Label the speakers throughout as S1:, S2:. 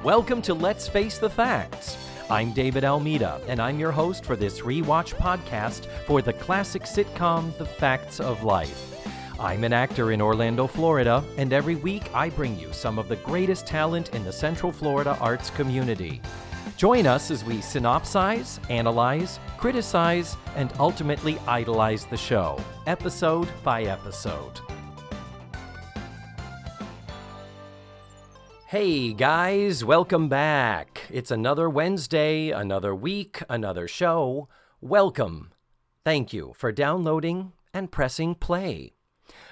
S1: Welcome to Let's Face the Facts. I'm David Almeida, and I'm your host for this rewatch podcast for the classic sitcom The Facts of Life. I'm an actor in Orlando, Florida, and every week I bring you some of the greatest talent in the Central Florida arts community. Join us as we synopsize, analyze, criticize, and ultimately idolize the show, episode by episode. Hey guys, welcome back. It's another Wednesday, another week, another show. Welcome. Thank you for downloading and pressing play.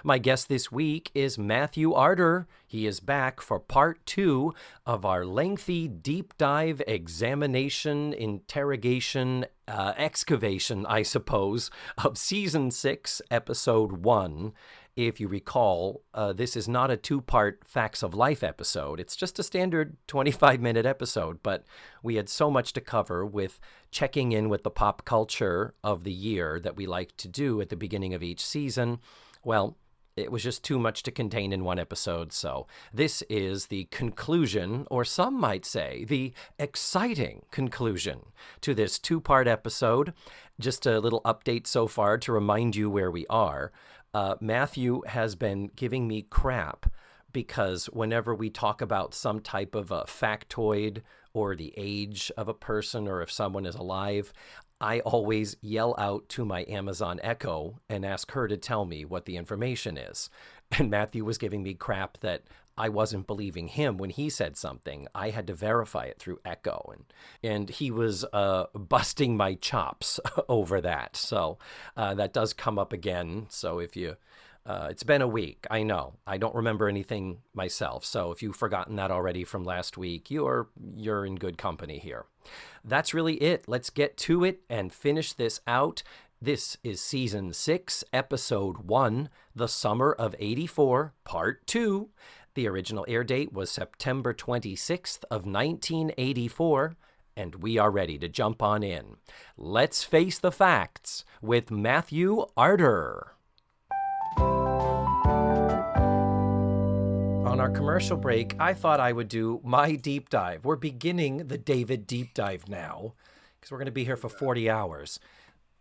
S1: My guest this week is Matthew Arter. He is back for part 2 of our lengthy deep dive examination, interrogation, excavation, I suppose, of Season 6, Episode 1. If you recall, this is not a 2-part Facts of Life episode. It's just a standard 25-minute episode, but we had so much to cover with checking in with the pop culture of the year that we like to do at the beginning of each season. Well, it was just too much to contain in one episode, so this is the conclusion, or some might say, the exciting conclusion to this 2-part episode. Just a little update so far to remind you where we are. Matthew has been giving me crap because whenever we talk about some type of a factoid or the age of a person or if someone is alive, I always yell out to my Amazon Echo and ask her to tell me what the information is. And Matthew was giving me crap that I wasn't believing him when he said something. I had to verify it through Echo, and he was busting my chops over that. So that does come up again. So if you, it's been a week. I know I don't remember anything myself. So if you've forgotten that already from last week, you're in good company here. That's really it. Let's get to it and finish this out. This is Season 6, Episode 1, The Summer of '84, Part 2. The original air date was September 26th of 1984, and we are ready to jump on in. Let's face the facts with Matthew Arter. On our commercial break, I thought I would do my deep dive. We're beginning the David deep dive now, because we're going to be here for 40 hours.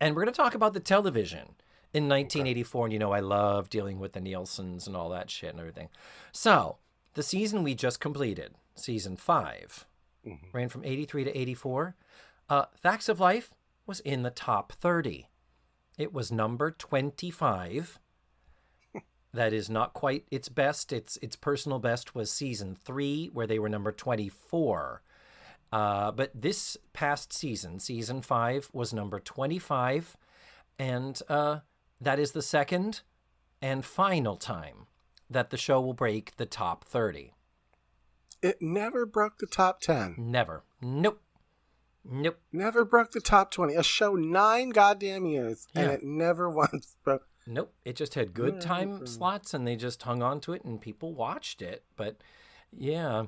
S1: And we're going to talk about the television in 1984. And you know, I love dealing with the Nielsen's and all that shit and everything. So, the season we just completed, Season 5, ran from 83 to 84. Facts of Life was in the top 30. It was number 25. That is not quite its best. Its personal best was Season 3, where they were number 24. But this past season, Season 5, was number 25. And that is the second and final time that the show will break the top 30.
S2: It never broke the top 10.
S1: Never. Nope.
S2: Never broke the top 20. A show 9 goddamn years, and it never once broke.
S1: Nope. It just had good time slots, and they just hung on to it, and people watched it. But, yeah.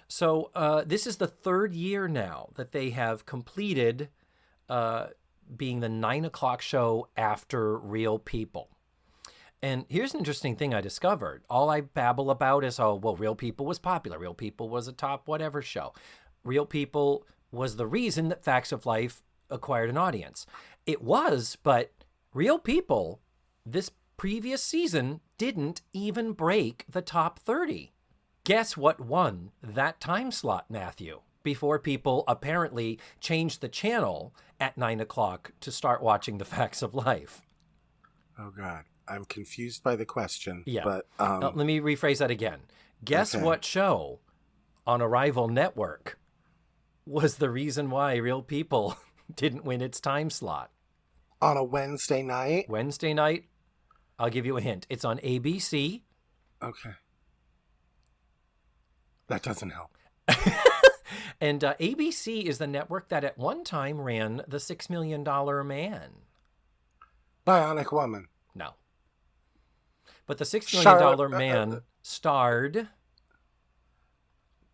S1: So, this is the third year now that they have completed being the 9 o'clock show after Real People. And here's an interesting thing I discovered. All I babble about is, Real People was popular. Real People was a top whatever show. Real People was the reason that Facts of Life acquired an audience. It was, but Real People, this previous season, didn't even break the top 30. Guess what won that time slot, Matthew? Before people apparently changed the channel at 9 o'clock to start watching the Facts of Life.
S2: Oh, God. I'm confused by the question.
S1: Yeah.
S2: But,
S1: let me rephrase that again. Guess what show on a rival network was the reason why Real People didn't win its time slot?
S2: On a Wednesday night?
S1: Wednesday night. I'll give you a hint. It's on ABC.
S2: Okay. That doesn't help.
S1: And ABC is the network that at one time ran The $6 Million Man.
S2: Bionic Woman.
S1: No. But The $6 Million Man starred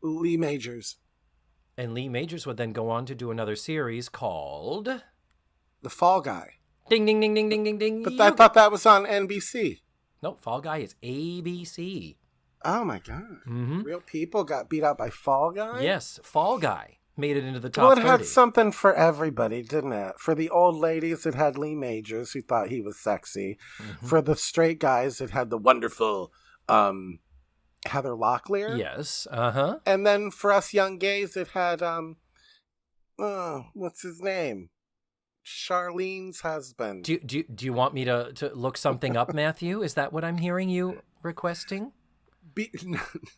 S2: Lee Majors.
S1: And Lee Majors would then go on to do another series called
S2: The Fall Guy.
S1: Ding, ding, ding, ding, ding, ding, ding.
S2: But I thought that was on NBC.
S1: No, Fall Guy is ABC.
S2: Oh my God.
S1: Mm-hmm.
S2: Real people got beat up by Fall Guy?
S1: Yes, Fall Guy made it into the top
S2: Well, it
S1: 30.
S2: had something for everybody, didn't it? For the old ladies, it had Lee Majors, who thought he was sexy.
S1: Mm-hmm.
S2: For the straight guys, it had the wonderful Heather Locklear.
S1: Yes, uh-huh.
S2: And then for us young gays, it had, what's his name? Charlene's husband.
S1: Do you want me to look something up, Matthew? Is that what I'm hearing you requesting?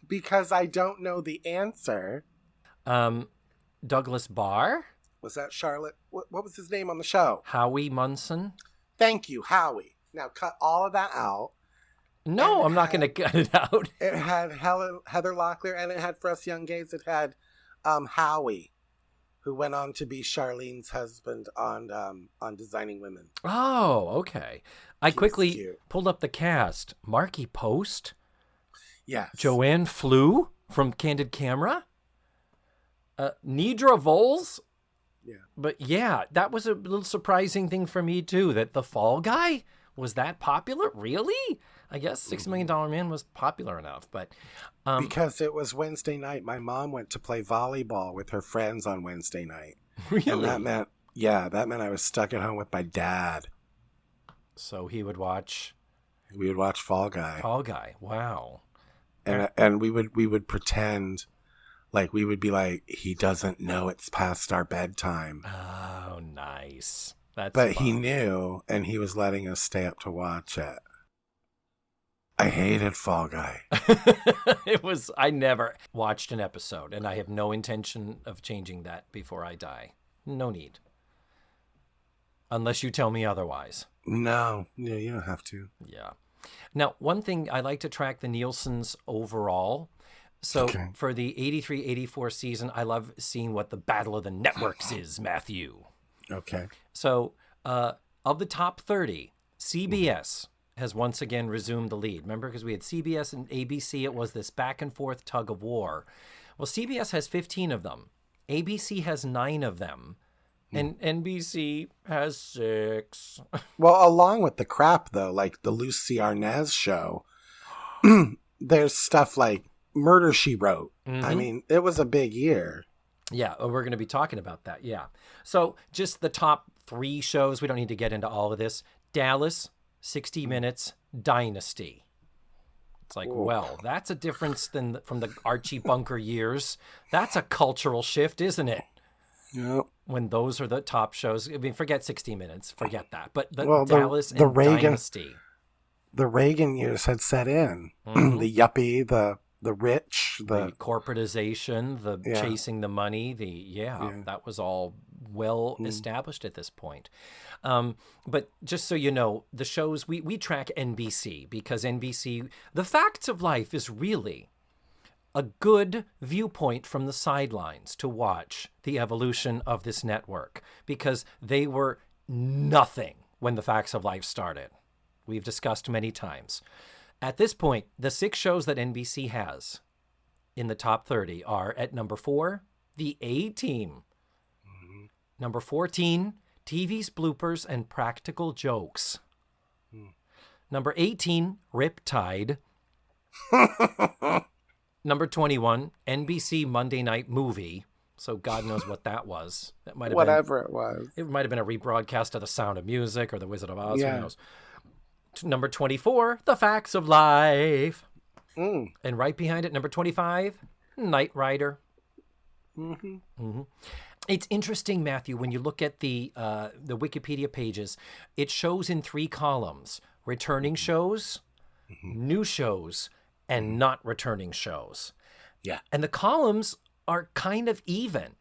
S2: Because I don't know the answer.
S1: Douglas Barr?
S2: Was that Charlotte? What was his name on the show?
S1: Howie Munson?
S2: Thank you, Howie. Now cut all of that out.
S1: No, I'm not going to cut it out.
S2: It had Heather Locklear, and it had, for us young gays, it had Howie, who went on to be Charlene's husband on Designing Women.
S1: Oh, okay. I quickly pulled up the cast. Marky Post?
S2: Yes.
S1: Joanne Flew from Candid Camera? Nidra Voles?
S2: Yeah.
S1: But yeah, that was a little surprising thing for me too, that the Fall Guy was that popular? Really? I guess $6 Million Man was popular enough, but...
S2: because it was Wednesday night, my mom went to play volleyball with her friends on Wednesday night.
S1: Really?
S2: And that meant I was stuck at home with my dad.
S1: So he would watch...
S2: We would watch Fall Guy.
S1: Fall Guy, wow.
S2: And we would pretend... Like, we would be like, he doesn't know it's past our bedtime.
S1: Oh, nice. But
S2: fun. He knew, and he was letting us stay up to watch it. I hated Fall Guy.
S1: I never watched an episode, and I have no intention of changing that before I die. No need. Unless you tell me otherwise.
S2: No, you don't have to.
S1: Yeah. Now, one thing, I like to track the Nielsen's overall. So for the 83-84 season, I love seeing what the Battle of the Networks is, Matthew.
S2: Okay.
S1: So of the top 30, CBS has once again resumed the lead. Remember, because we had CBS and ABC, it was this back and forth tug of war. Well, CBS has 15 of them. ABC has 9 of them. And NBC has 6.
S2: Well, along with the crap, though, like the Lucy Arnaz show, there's stuff like Murder, She Wrote.
S1: Mm-hmm.
S2: I mean, it was a big year.
S1: Yeah, we're going to be talking about that, yeah. So just the top 3 shows, we don't need to get into all of this. Dallas, 60 Minutes, Dynasty. It's like, well, that's a difference from the Archie Bunker years. That's a cultural shift, isn't it?
S2: Yep.
S1: When those are the top shows. I mean, forget 60 Minutes, forget that. But Dallas and Dynasty.
S2: The Reagan years had set in. Mm-hmm. The yuppie, the rich, the
S1: corporatization, the chasing the money, that was all well established at this point. But just so you know, the shows, we track NBC because NBC, The Facts of Life is really a good viewpoint from the sidelines to watch the evolution of this network because they were nothing when The Facts of Life started. We've discussed many times. At this point, the 6 shows that NBC has in the top 30 are at number 4, The A-Team. Mm-hmm. Number 14, TV's Bloopers and Practical Jokes. Number 18, Riptide. Number 21, NBC Monday Night Movie. So God knows what that was. That might have
S2: whatever it was.
S1: It might have been a rebroadcast of The Sound of Music or The Wizard of Oz. Who knows? Number 24, The Facts of Life. And right behind it, number 25, Knight Rider. Mm-hmm. Mm-hmm. It's interesting, Matthew, when you look at the Wikipedia pages, it shows in 3 columns: returning shows, new shows, and not returning shows. Yeah. And the columns are kind of even,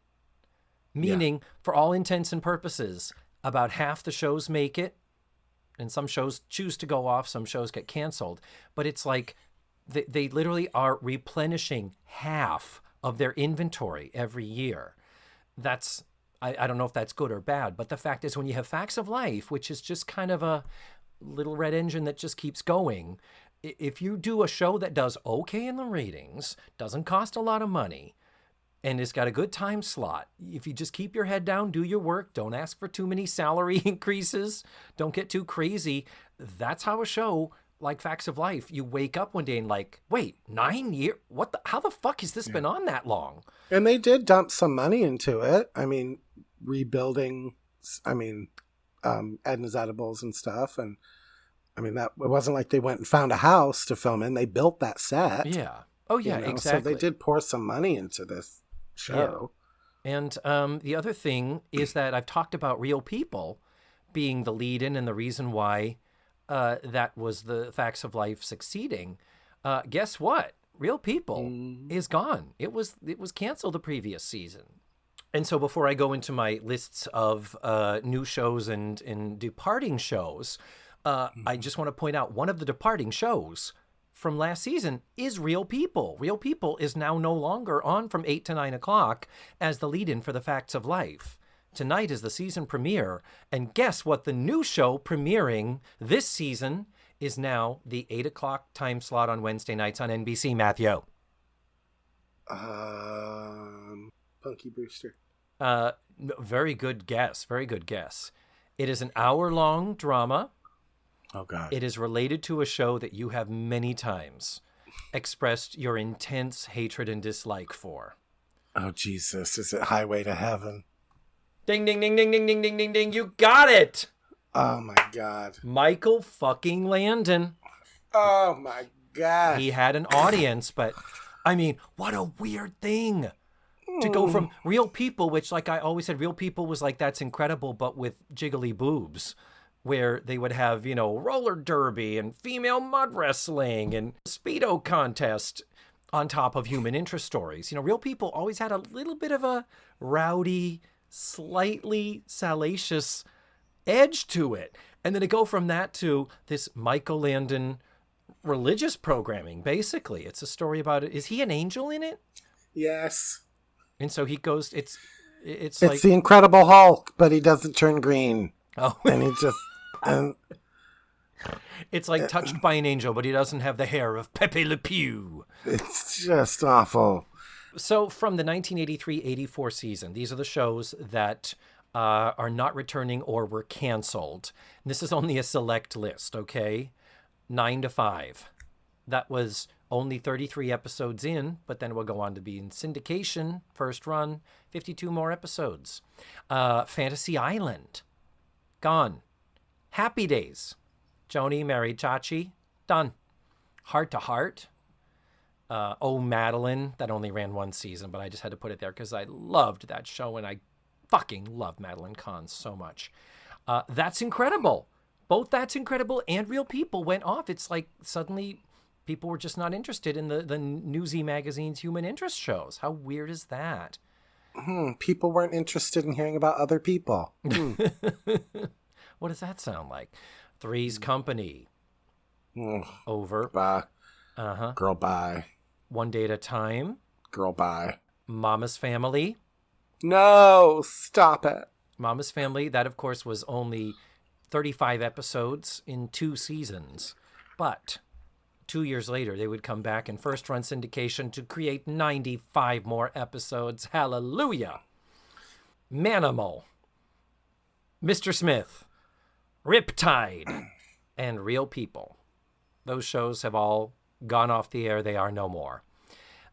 S1: meaning for all intents and purposes, about half the shows make it. And some shows choose to go off, some shows get canceled. But it's like they literally are replenishing half of their inventory every year. That's, I don't know if that's good or bad, but the fact is when you have Facts of Life, which is just kind of a little red engine that just keeps going, if you do a show that does okay in the ratings, doesn't cost a lot of money, and it's got a good time slot, if you just keep your head down, do your work, don't ask for too many salary increases, don't get too crazy, that's how a show like Facts of Life, you wake up one day and like, wait, 9 years? How the fuck has this been on that long?
S2: And they did dump some money into it. I mean, rebuilding, Edna's Edibles and stuff. And I mean, it wasn't like they went and found a house to film in. They built that set.
S1: Yeah. Oh, yeah, exactly.
S2: So they did pour some money into this show.
S1: Yeah. And the other thing is that I've talked about Real People being the lead-in and the reason why that was the Facts of Life succeeding. Guess what? Real People is gone. It was canceled the previous season. And so before I go into my lists of new shows and departing shows, I just want to point out one of the departing shows from last season is Real People. Real People is now no longer on from 8 to 9 o'clock as the lead-in for the Facts of Life. Tonight is the season premiere, and guess what? The new show premiering this season is now the 8 o'clock time slot on Wednesday nights on NBC, Matthew.
S2: Punky Brewster.
S1: Very good guess. Very good guess. It is an hour-long drama.
S2: Oh, God.
S1: It is related to a show that you have many times expressed your intense hatred and dislike for.
S2: Oh, Jesus. Is it Highway to Heaven?
S1: Ding, ding, ding, ding, ding, ding, ding, ding, ding. You got it.
S2: Oh, my God.
S1: Michael fucking Landon.
S2: Oh, my God.
S1: He had an audience, but, I mean, what a weird thing to go from Real People, which, like I always said, Real People was like, that's incredible, but with jiggly boobs, where they would have, roller derby and female mud wrestling and Speedo contest on top of human interest stories. Real People always had a little bit of a rowdy, slightly salacious edge to it. And then to go from that to this Michael Landon religious programming, basically. It's a story about it. Is he an angel in it?
S2: Yes.
S1: And so he goes, it's
S2: like the Incredible Hulk, but he doesn't turn green.
S1: Oh.
S2: And he just...
S1: it's like touched by an angel, but he doesn't have the hair of Pepe Le Pew.
S2: It's just awful.
S1: So from the 1983-84 season, these are the shows that are not returning or were canceled. And this is only a select list, okay? 9 to 5. That was only 33 episodes in, but then it will go on to be in syndication, first run, 52 more episodes. Fantasy Island, gone. Happy Days, Joni married Chachi, done. Heart to Heart, Madeline, that only ran one season, but I just had to put it there because I loved that show and I fucking love Madeline Kahn so much. That's Incredible. Both That's Incredible and Real People went off. It's like suddenly people were just not interested in the Newsy magazine's human interest shows. How weird is that?
S2: People weren't interested in hearing about other people.
S1: What does that sound like? Three's Company. Over.
S2: Bye.
S1: Uh-huh.
S2: Girl, bye.
S1: One Day at a Time.
S2: Girl, bye.
S1: Mama's Family.
S2: No, stop it.
S1: Mama's Family, that of course was only 35 episodes in 2 seasons. But 2 years later, they would come back in first-run syndication to create 95 more episodes. Hallelujah. Manimal. Mr. Smith. Riptide. And Real People. Those shows have all gone off the air. They are no more.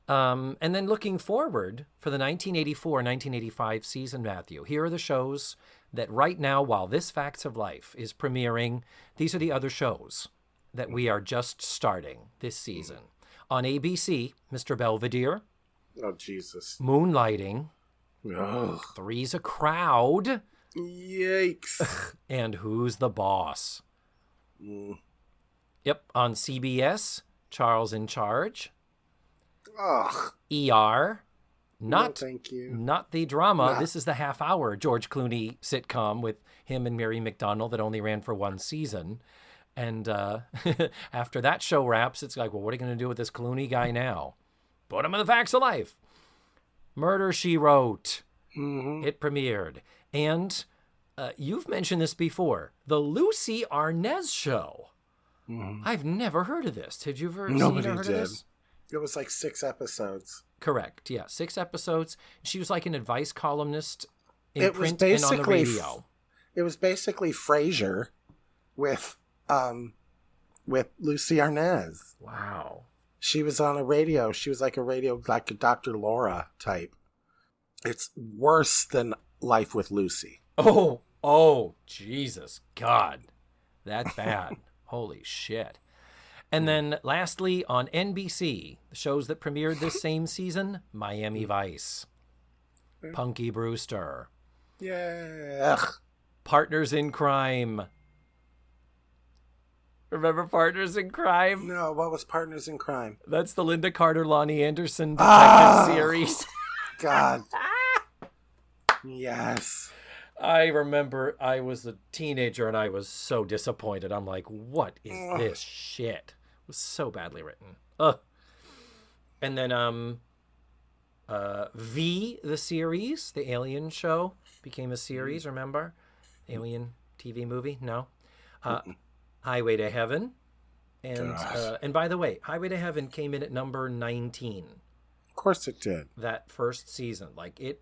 S1: And then looking forward for the 1984-1985 season, Matthew, here are the shows that right now, while this Facts of Life is premiering, these are the other shows that we are just starting this season. On ABC, Mr. Belvedere.
S2: Oh, Jesus.
S1: Moonlighting.
S2: Ugh.
S1: Three's a Crowd.
S2: Yikes.
S1: And Who's the Boss? Yep, on CBS, Charles in Charge.
S2: Ugh.
S1: ER.
S2: No, thank you.
S1: Not the drama.
S2: Nah.
S1: This is the half-hour George Clooney sitcom with him and Mary McDonnell that only ran for one season. And after that show wraps, it's like, well, what are you going to do with this Clooney guy now? Put him in the Facts of Life. Murder, She Wrote.
S2: Mm-hmm.
S1: It premiered. And you've mentioned this before. The Lucy Arnaz Show. Mm-hmm. I've never heard of this. Did you ever
S2: Nobody
S1: heard
S2: did.
S1: of this?
S2: It was like 6 episodes.
S1: Correct. Yeah, 6 episodes. She was like an advice columnist in
S2: It was
S1: print and on the
S2: basically
S1: radio.
S2: It was basically Frasier with with Lucy Arnaz.
S1: Wow.
S2: She was on a radio. She was like a Dr. Laura type. It's worse than Life with Lucy.
S1: Oh, Jesus, God. That bad. Holy shit. And then lastly, on NBC, the shows that premiered this same season, Miami Vice, Punky Brewster,
S2: Yeah.
S1: Partners in Crime. Remember Partners in Crime?
S2: No, what was Partners in Crime?
S1: That's the Linda Carter, Lonnie Anderson detective series.
S2: God. Yes.
S1: I remember I was a teenager and I was so disappointed. I'm like, what is this shit? It was so badly written. Ugh. And then V, the series, the Alien show, became a series, remember? Alien TV movie? No? Highway to Heaven. And by the way, Highway to Heaven came in at number 19.
S2: Of course it did.
S1: That first season. Like, it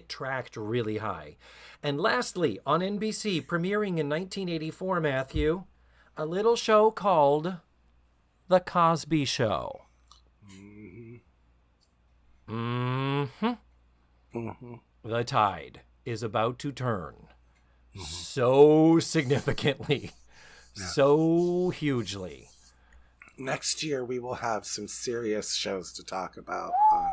S1: tracked really high. And lastly, on NBC, premiering in 1984, Matthew, a little show called The Cosby Show. The tide is about to turn so significantly, so hugely.
S2: Next year, we will have some serious shows to talk about on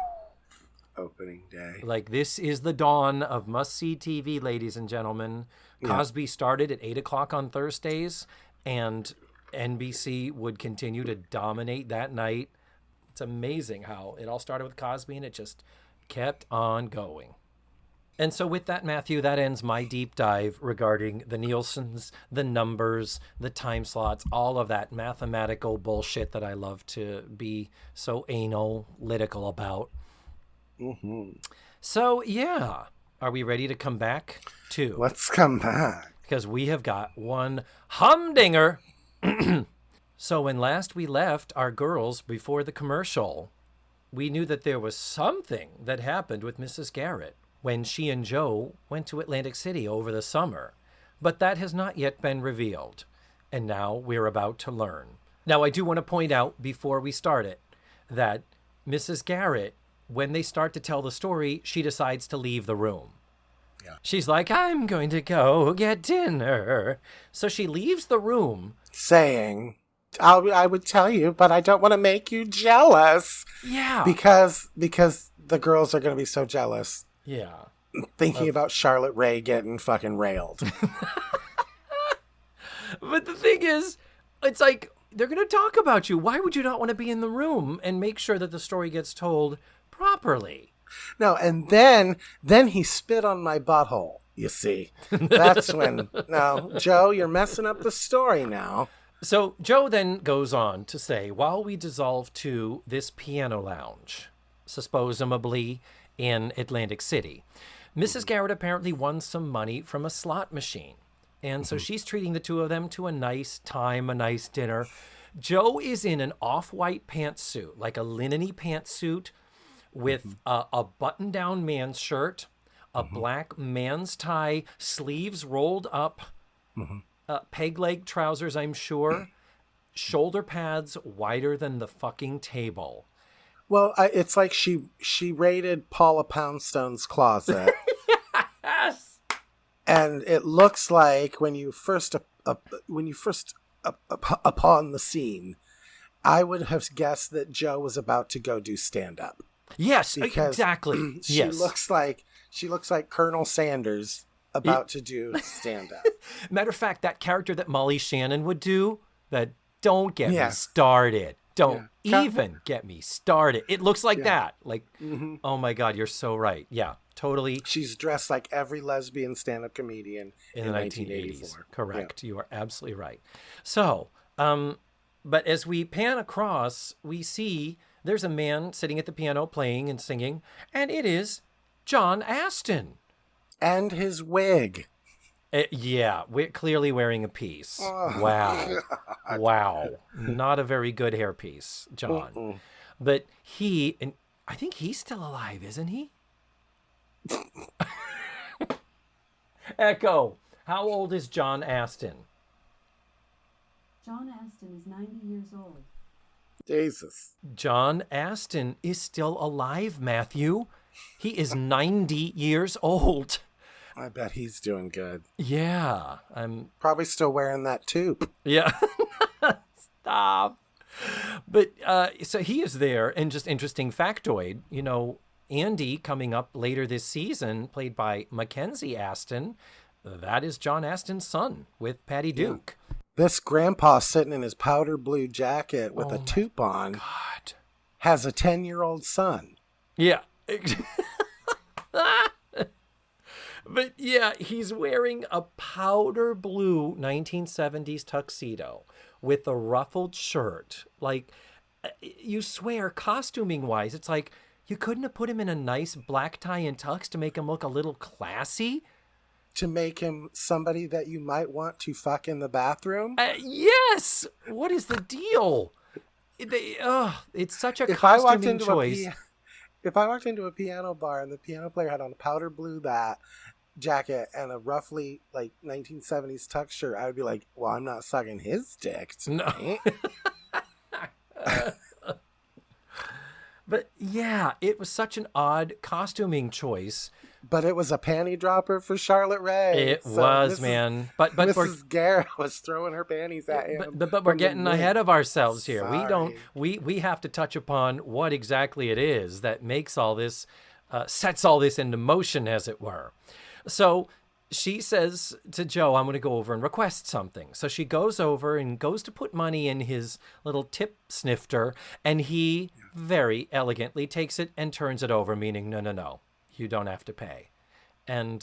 S2: opening day.
S1: Like, this is the dawn of must-see TV, ladies and gentlemen. Cosby started at 8 o'clock on Thursdays, and NBC would continue to dominate that night. It's amazing how it all started with Cosby, and it just kept on going. And so with that, Matthew, that ends my deep dive regarding the Nielsen's, the numbers, the time slots, all of that mathematical bullshit that I love to be so analytical about. So, yeah. Are we ready to come back to?
S2: Let's come back.
S1: Because we have got one humdinger. So when last we left our girls before the commercial, we knew that there was something that happened with Mrs. Garrett when she and Joe went to Atlantic City over the summer. But that has not yet been revealed. And now we're about to learn. Now, I do want to point out before we start it that Mrs. Garrett, when they start to tell the story, she decides to leave the room. Yeah. She's like, I'm going to go get dinner. So she leaves the room.
S2: Saying, I would tell you, but I don't want to make you jealous.
S1: Yeah.
S2: Because the girls are going to be so jealous.
S1: Yeah.
S2: Thinking about Charlotte Rae getting fucking railed.
S1: But the thing is, it's like, they're going to talk about you. Why would you not want to be in the room and make sure that the story gets told properly?
S2: No, and then he spit on my butthole, you see. That's when, no, Joe, you're messing up the story now.
S1: So Joe then goes on to say, while we dissolve to this piano lounge, supposedly in Atlantic City, Mrs. Garrett apparently won some money from a slot machine. And so she's treating the two of them to a nice time, a nice dinner. Joe is in an off-white pantsuit, like a linen-y pantsuit with a button-down man's shirt, a black man's tie, sleeves rolled up, peg-leg trousers, I'm sure, shoulder pads wider than the fucking table.
S2: Well, it's like she raided Paula Poundstone's closet.
S1: Yes.
S2: And it looks like when you first upon the scene, I would have guessed that Joe was about to go do stand-up.
S1: Yes, exactly.
S2: She looks like Colonel Sanders about to do stand-up.
S1: Matter of fact, that character that Molly Shannon would do, that don't get me started. Don't even get me started. It looks like that. Like, oh my God, you're so right. Yeah, totally.
S2: She's dressed like every lesbian stand-up comedian in the 1980s.
S1: Correct. Yeah. You are absolutely right. So, but as we pan across, we see there's a man sitting at the piano playing and singing, and it is John Astin.
S2: And his wig.
S1: Yeah, we're clearly wearing a piece. Oh, wow. God. Wow. Not a very good hairpiece, John. But and I think he's still alive, isn't he? Echo, how old is John Astin?
S3: John Aston is 90 years old.
S2: Jesus.
S1: John Aston is still alive, Matthew. He is 90 years old.
S2: I bet he's doing good.
S1: Yeah,
S2: Probably still wearing that tube.
S1: Yeah. Stop. But so he is there, and just interesting factoid, Andy coming up later this season, played by Mackenzie Aston, that is John Aston's son with Patty Duke.
S2: This grandpa sitting in his powder blue jacket with a tube on
S1: God.
S2: has a 10-year-old son.
S1: Yeah. But yeah, he's wearing a powder blue 1970s tuxedo with a ruffled shirt. Like, you swear, costuming-wise, it's like you couldn't have put him in a nice black tie and tux to make him look a little classy?
S2: To make him somebody that you might want to fuck in the bathroom?
S1: Yes! What is the deal? It's such a costuming choice.
S2: If I walked into a piano bar and the piano player had on a powder blue jacket and a roughly 1970s tux shirt, I would be like, well, I'm not sucking his dick tonight.
S1: No. But yeah, it was such an odd costuming choice.
S2: But it was a panty dropper for Charlotte Rae.
S1: It was, man. But
S2: Mrs. Garrett was throwing her panties at him.
S1: But we're getting ahead of ourselves here.
S2: Sorry.
S1: We have to touch upon what exactly it is that makes all this, sets all this into motion, as it were. So she says to Joe, I'm going to go over and request something. So she goes over and goes to put money in his little tip snifter, and he very elegantly takes it and turns it over, meaning, no, you don't have to pay. And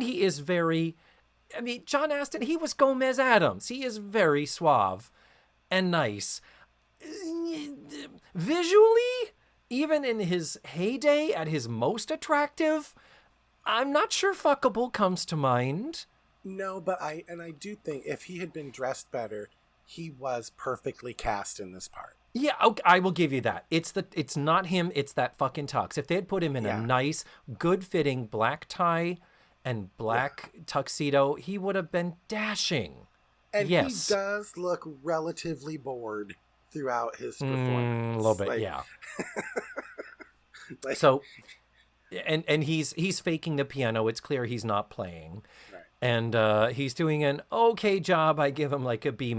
S1: he is very, John Aston, he was Gomez Adams. He is very suave and nice. Visually, even in his heyday, at his most attractive, I'm not sure fuckable comes to mind.
S2: No, but I do think if he had been dressed better, he was perfectly cast in this part.
S1: Yeah, okay, I will give you that. It's not him, it's that fucking tux. If they had put him in a nice, good-fitting black tie and black tuxedo, he would have been dashing.
S2: And he does look relatively bored throughout his performance.
S1: A little bit, yeah. So... And he's faking the piano. It's clear he's not playing. Right. And he's doing an okay job. I give him like a B-.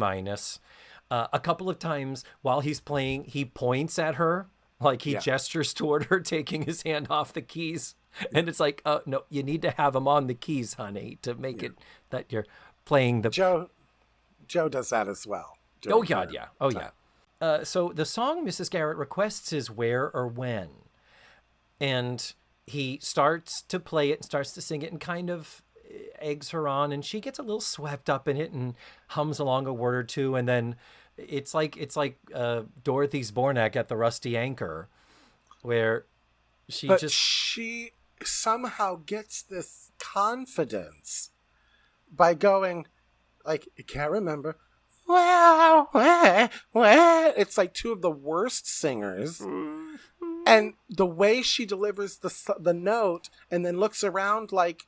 S1: A couple of times while he's playing, he points at her, like he gestures toward her, taking his hand off the keys. And it's like, no, you need to have him on the keys, honey, to make it that you're playing the...
S2: Joe does that as well.
S1: Oh, God, yeah. Oh, yeah. So the song Mrs. Garrett requests is Where or When. And... he starts to play it and starts to sing it and kind of eggs her on, and she gets a little swept up in it and hums along a word or two, and then it's like Dorothy Zbornak at the Rusty Anchor, where she
S2: somehow gets this confidence by going like, I can't remember. Well, it's like two of the worst singers. And the way she delivers the note and then looks around like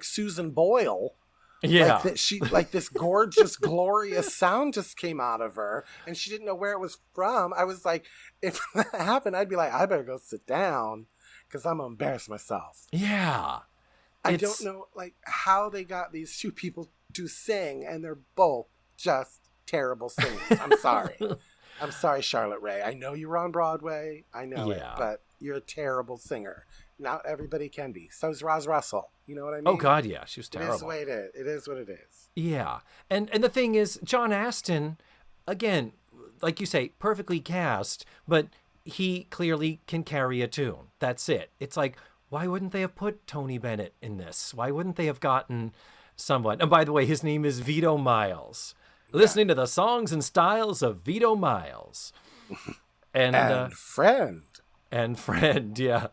S2: Susan Boyle.
S1: Yeah.
S2: Like this gorgeous, glorious sound just came out of her and she didn't know where it was from. I was like, if that happened, I'd be like, I better go sit down because I'm going to embarrass myself.
S1: Yeah.
S2: I don't know how they got these two people to sing, and they're both just terrible singers. I'm sorry. I'm sorry, Charlotte Rae. I know you were on Broadway. I know it, but you're a terrible singer. Not everybody can be. So's Roz Russell. You know what I mean?
S1: Oh, God, yeah. She was terrible.
S2: It is the way it is. It is what it is.
S1: Yeah. And the thing is, John Aston, again, like you say, perfectly cast, but he clearly can carry a tune. That's it. It's like, why wouldn't they have put Tony Bennett in this? Why wouldn't they have gotten someone? And by the way, his name is Vito Miles. Listening to the songs and styles of Vito Miles. And
S2: friend.
S1: And friend, yeah.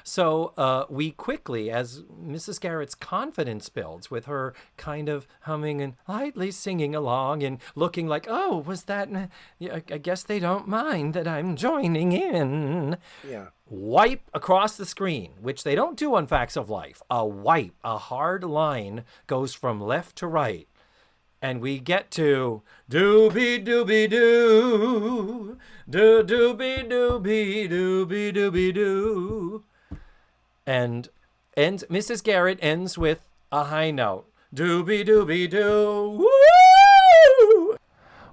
S1: So we quickly, as Mrs. Garrett's confidence builds with her kind of humming and lightly singing along and looking like, oh, was that... I guess they don't mind that I'm joining in.
S2: Yeah.
S1: Wipe across the screen, which they don't do on Facts of Life. A wipe, a hard line goes from left to right. And we get to doobie doobie doo, doo doobie doobie doobie doobie doo. And Mrs. Garrett ends with a high note. Doobie doobie doo. Woo!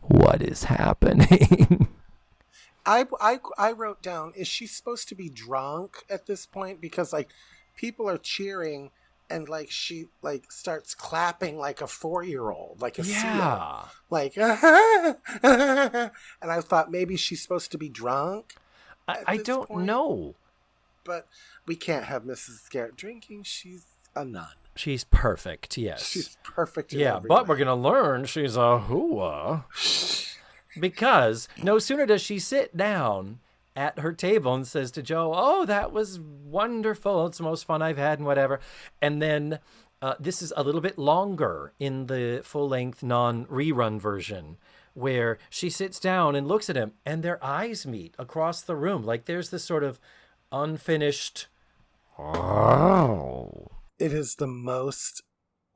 S1: What is happening?
S2: I wrote down, is she supposed to be drunk at this point? Because like people are cheering and like she like starts clapping like a 4-year-old, like a seal. Like and I thought maybe she's supposed to be drunk.
S1: I don't know.
S2: But we can't have Mrs. Garrett drinking. She's a nun.
S1: She's perfect, yes.
S2: She's perfect.
S1: Yeah, but we're going to learn she's a hooah. Because no sooner does she sit down at her table and says to Joe, oh, that was wonderful. It's the most fun I've had and whatever. And then this is a little bit longer in the full-length non-rerun version where she sits down and looks at him and their eyes meet across the room. Like there's this sort of unfinished... Oh.
S2: It is the most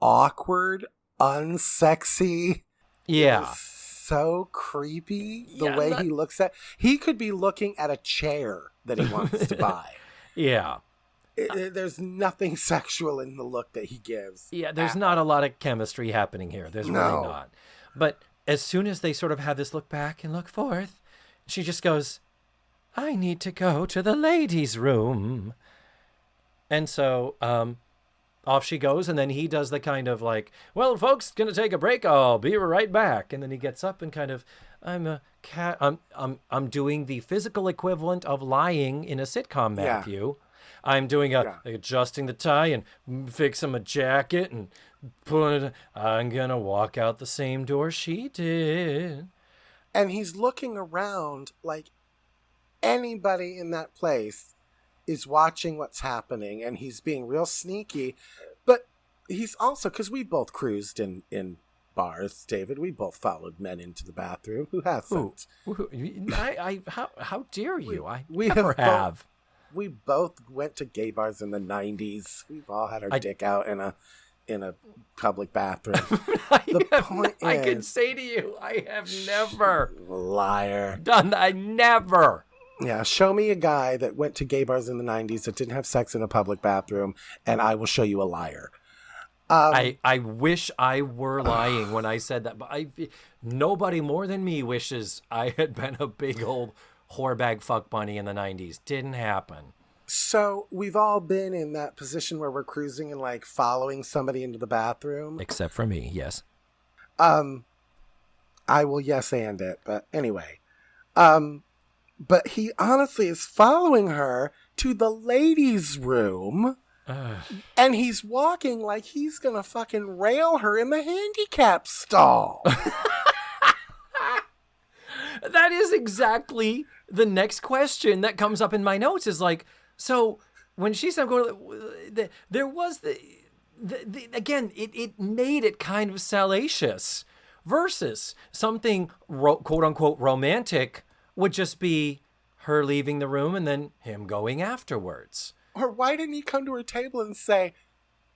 S2: awkward, unsexy...
S1: Yeah.
S2: So creepy the way he looks at. He could be looking at a chair that he wants to buy.
S1: Yeah.
S2: There's nothing sexual in the look that he gives.
S1: Yeah, there's not a lot of chemistry happening here. There's really not. But as soon as they sort of have this look back and look forth, she just goes, I need to go to the ladies' room. And so off she goes, and then he does the kind of like, well, folks, gonna take a break. I'll be right back. And then he gets up and kind of, I'm a cat. I'm doing the physical equivalent of lying in a sitcom, Matthew. I'm doing adjusting the tie and fixing my jacket and putting it. I'm gonna walk out the same door she did.
S2: And he's looking around like anybody in that place is watching what's happening, and he's being real sneaky. But he's also, because we both cruised in bars, David. We both followed men into the bathroom. Who hasn't?
S1: How dare you?
S2: We
S1: never have.
S2: We both went to gay bars in the 90s. We've all had our dick out in a public bathroom.
S1: I can say to you, I have never.
S2: Liar.
S1: I never.
S2: Yeah, show me a guy that went to gay bars in the 90s that didn't have sex in a public bathroom, and I will show you a liar.
S1: I wish I were lying when I said that, but nobody more than me wishes I had been a big old whorebag fuck bunny in the 90s. Didn't happen.
S2: So we've all been in that position where we're cruising and like following somebody into the bathroom.
S1: Except for me, yes.
S2: I will yes and it, but anyway. But he honestly is following her to the ladies' room. And he's walking like he's going to fucking rail her in the handicap stall.
S1: That is exactly the next question that comes up in my notes is like, so when she said, there was again, it made it kind of salacious versus something quote unquote romantic would just be her leaving the room and then him going afterwards.
S2: Or why didn't he come to her table and say,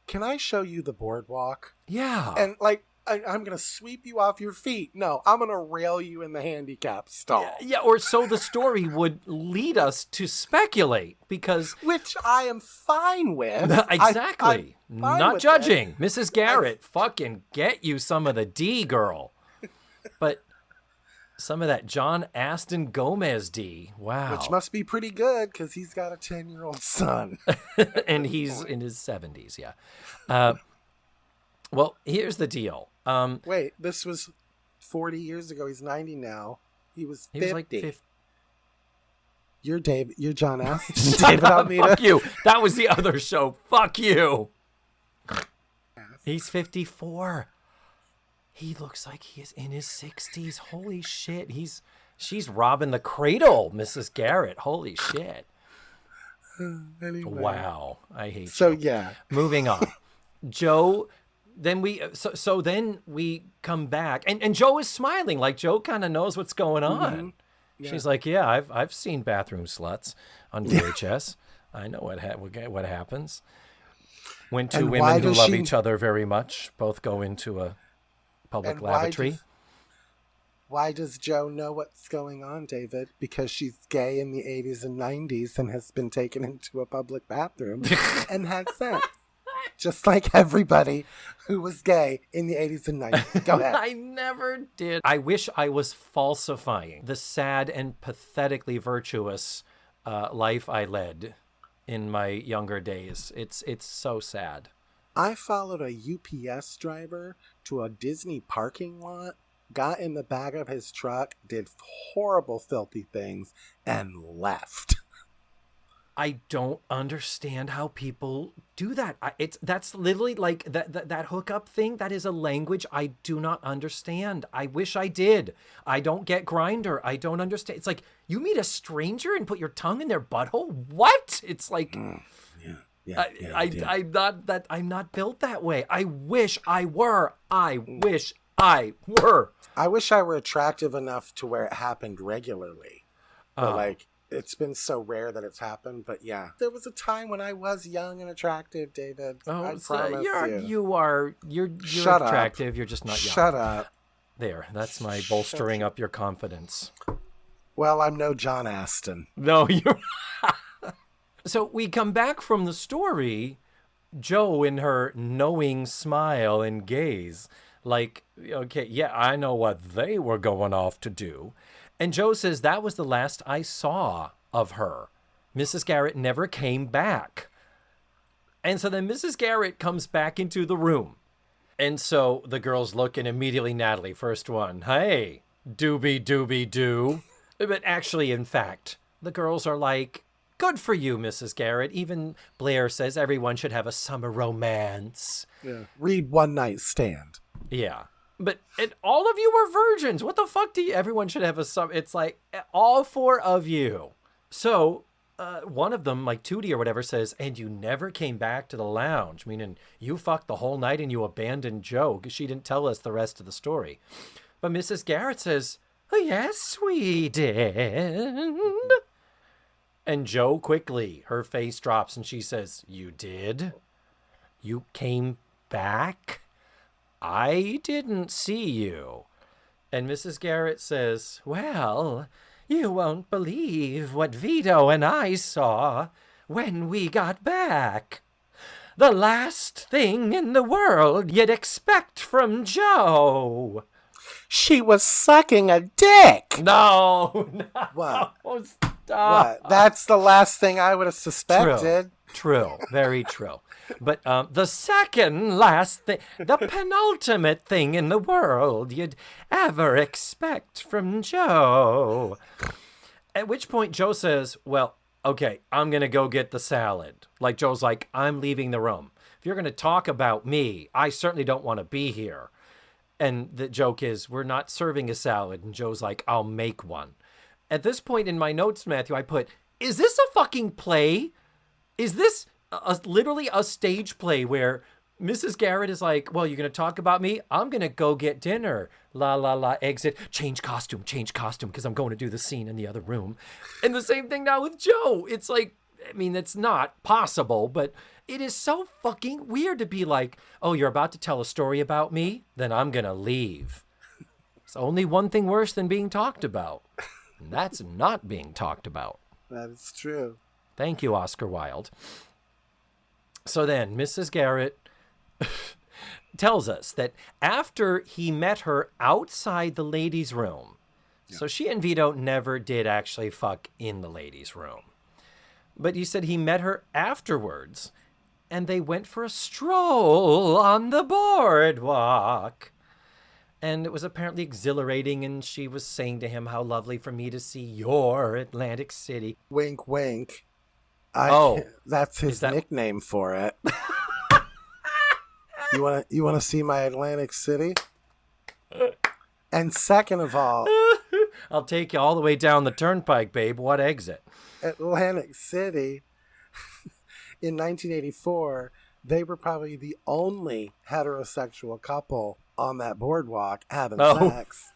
S2: can I show you the boardwalk?
S1: Yeah.
S2: And like, I'm going to sweep you off your feet. No, I'm going to rail you in the handicap stall.
S1: Yeah, or so the story would lead us to speculate because...
S2: Which I am fine with.
S1: Exactly.
S2: I'm fine
S1: Not
S2: with
S1: judging. It. Mrs. Garrett, fucking get you some of the D, girl. But... some of that John Aston Gomez D. Wow.
S2: Which must be pretty good because he's got a 10-year-old son.
S1: And he's in his 70s, yeah. Well, here's the deal.
S2: Wait, this was 40 years ago. He's 90 now. He was 50.
S1: He was like 50.
S2: You're Dave. You're John Aston. David Almeida.
S1: Fuck you. That was the other show. Fuck you. He's 54. He looks like he is in his 60s. Holy shit. She's robbing the cradle, Mrs. Garrett. Holy shit.
S2: Anyway.
S1: Wow. I hate
S2: So,
S1: you.
S2: yeah.
S1: Moving on. Joe, then then we come back. And Joe is smiling. Like, Joe kind of knows what's going on.
S2: Mm-hmm. Yeah.
S1: She's like, yeah, I've seen bathroom sluts on VHS. I know what happens. When two women who love each other very much both go into a public
S2: And
S1: lavatory.
S2: why does Joe know what's going on, David? Because she's gay in the 80s and 90s and has been taken into a public bathroom and had sex. Just like everybody who was gay in the 80s and 90s. Go ahead.
S1: I never did. I wish I was falsifying the sad and pathetically virtuous life I led in my younger days. It's so sad.
S2: I followed a UPS driver to a Disney parking lot, got in the back of his truck, did horrible, filthy things, and left.
S1: I don't understand how people do that. That's literally like that hookup thing. That is a language I do not understand. I wish I did. I don't get Grindr. I don't understand. It's like you meet a stranger and put your tongue in their butthole. What? It's like I'm not built that way. I wish I were. I wish I were.
S2: I wish I were attractive enough to where it happened regularly. But it's been so rare that it's happened. But yeah, there was a time when I was young and attractive, David. I promise
S1: you're
S2: Shut
S1: attractive.
S2: Up.
S1: You're just not young.
S2: Shut up.
S1: There, that's my bolstering up your confidence.
S2: Well, I'm no John Aston.
S1: No, you're. So we come back from the story, Joe in her knowing smile and gaze, like, okay, yeah, I know what they were going off to do. And Joe says, that was the last I saw of her. Mrs. Garrett never came back. And so then Mrs. Garrett comes back into the room. And so the girls look, and immediately Natalie, first one, hey, doobie doo. But actually, in fact, the girls are like, good for you, Mrs. Garrett. Even Blair says everyone should have a summer romance.
S2: Yeah. Read One Night Stand.
S1: Yeah. But all of you were virgins. What the fuck do you... Everyone should have a summer... It's like, all four of you. So, one of them, like Tootie or whatever, says, and you never came back to the lounge. Meaning, you fucked the whole night and you abandoned Joe because she didn't tell us the rest of the story. But Mrs. Garrett says, oh, yes, we did. And Joe quickly, her face drops and she says, you did? You came back? I didn't see you. And Mrs. Garrett says, well, you won't believe what Vito and I saw when we got back. The last thing in the world you'd expect from Joe.
S2: She was sucking a dick.
S1: No.
S2: What?
S1: Stop.
S2: What? That's the last thing I would have suspected.
S1: True. Very true. But the second last thing, the penultimate thing in the world you'd ever expect from Joe. At which point Joe says, well, okay, I'm going to go get the salad. Like Joe's like, I'm leaving the room. If you're going to talk about me, I certainly don't want to be here. And the joke is, we're not serving a salad. And Joe's like, I'll make one. At this point in my notes, Matthew, I put, is this a fucking play? Is this literally a stage play where Mrs. Garrett is like, well, you're going to talk about me? I'm going to go get dinner. La, la, la, exit. Change costume, because I'm going to do the scene in the other room. And the same thing now with Joe. It's like, I mean, it's not possible, but it is so fucking weird to be like, oh, you're about to tell a story about me? Then I'm going to leave. It's only one thing worse than being talked about. And that's not being talked about.
S2: That is true.
S1: Thank you, Oscar Wilde. So then, Mrs. Garrett tells us that after he met her outside the ladies' room, so she and Vito never did actually fuck in the ladies' room. But he said he met her afterwards, and they went for a stroll on the boardwalk. And it was apparently exhilarating, and she was saying to him, how lovely for me to see your Atlantic City.
S2: Wink, wink. That's his nickname for it. You want to see my Atlantic City? And second of all,
S1: I'll take you all the way down the turnpike, babe. What exit?
S2: Atlantic City, in 1984, they were probably the only heterosexual couple on that boardwalk having sex.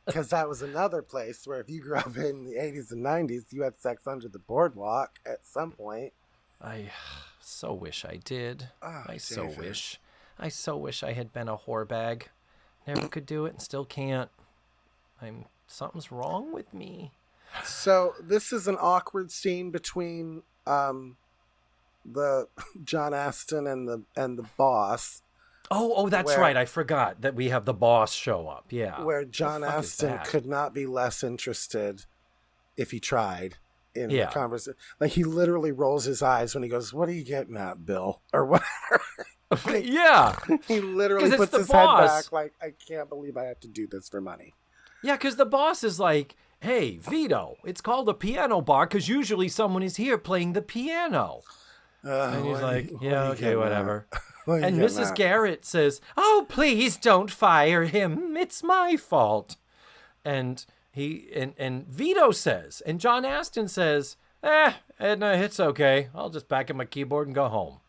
S2: Because that was another place where if you grew up in the 80s and 90s, you had sex under the boardwalk at some point.
S1: I so wish I did.
S2: Oh,
S1: I so
S2: David.
S1: wish. I so wish I had been a whore bag. Never could do it and still can't. Something's wrong with me.
S2: So this is an awkward scene between the John Aston and the boss.
S1: Oh, that's right. I forgot that we have the boss show up. Yeah.
S2: Where John Aston could not be less interested if he tried in the conversation. Like, he literally rolls his eyes when he goes, "What are you getting at, Bill?" Or whatever.
S1: Yeah.
S2: He literally puts his head back like, "I can't believe I have to do this for money."
S1: Yeah, because the boss is like, "Hey, Vito, it's called a piano bar because usually someone is here playing the piano." And he's like, "Yeah, okay, whatever." And Mrs. Garrett says, "Oh, please don't fire him. It's my fault." And Vito says, and John Aston says, Edna, it's okay. I'll just back up my keyboard and go home.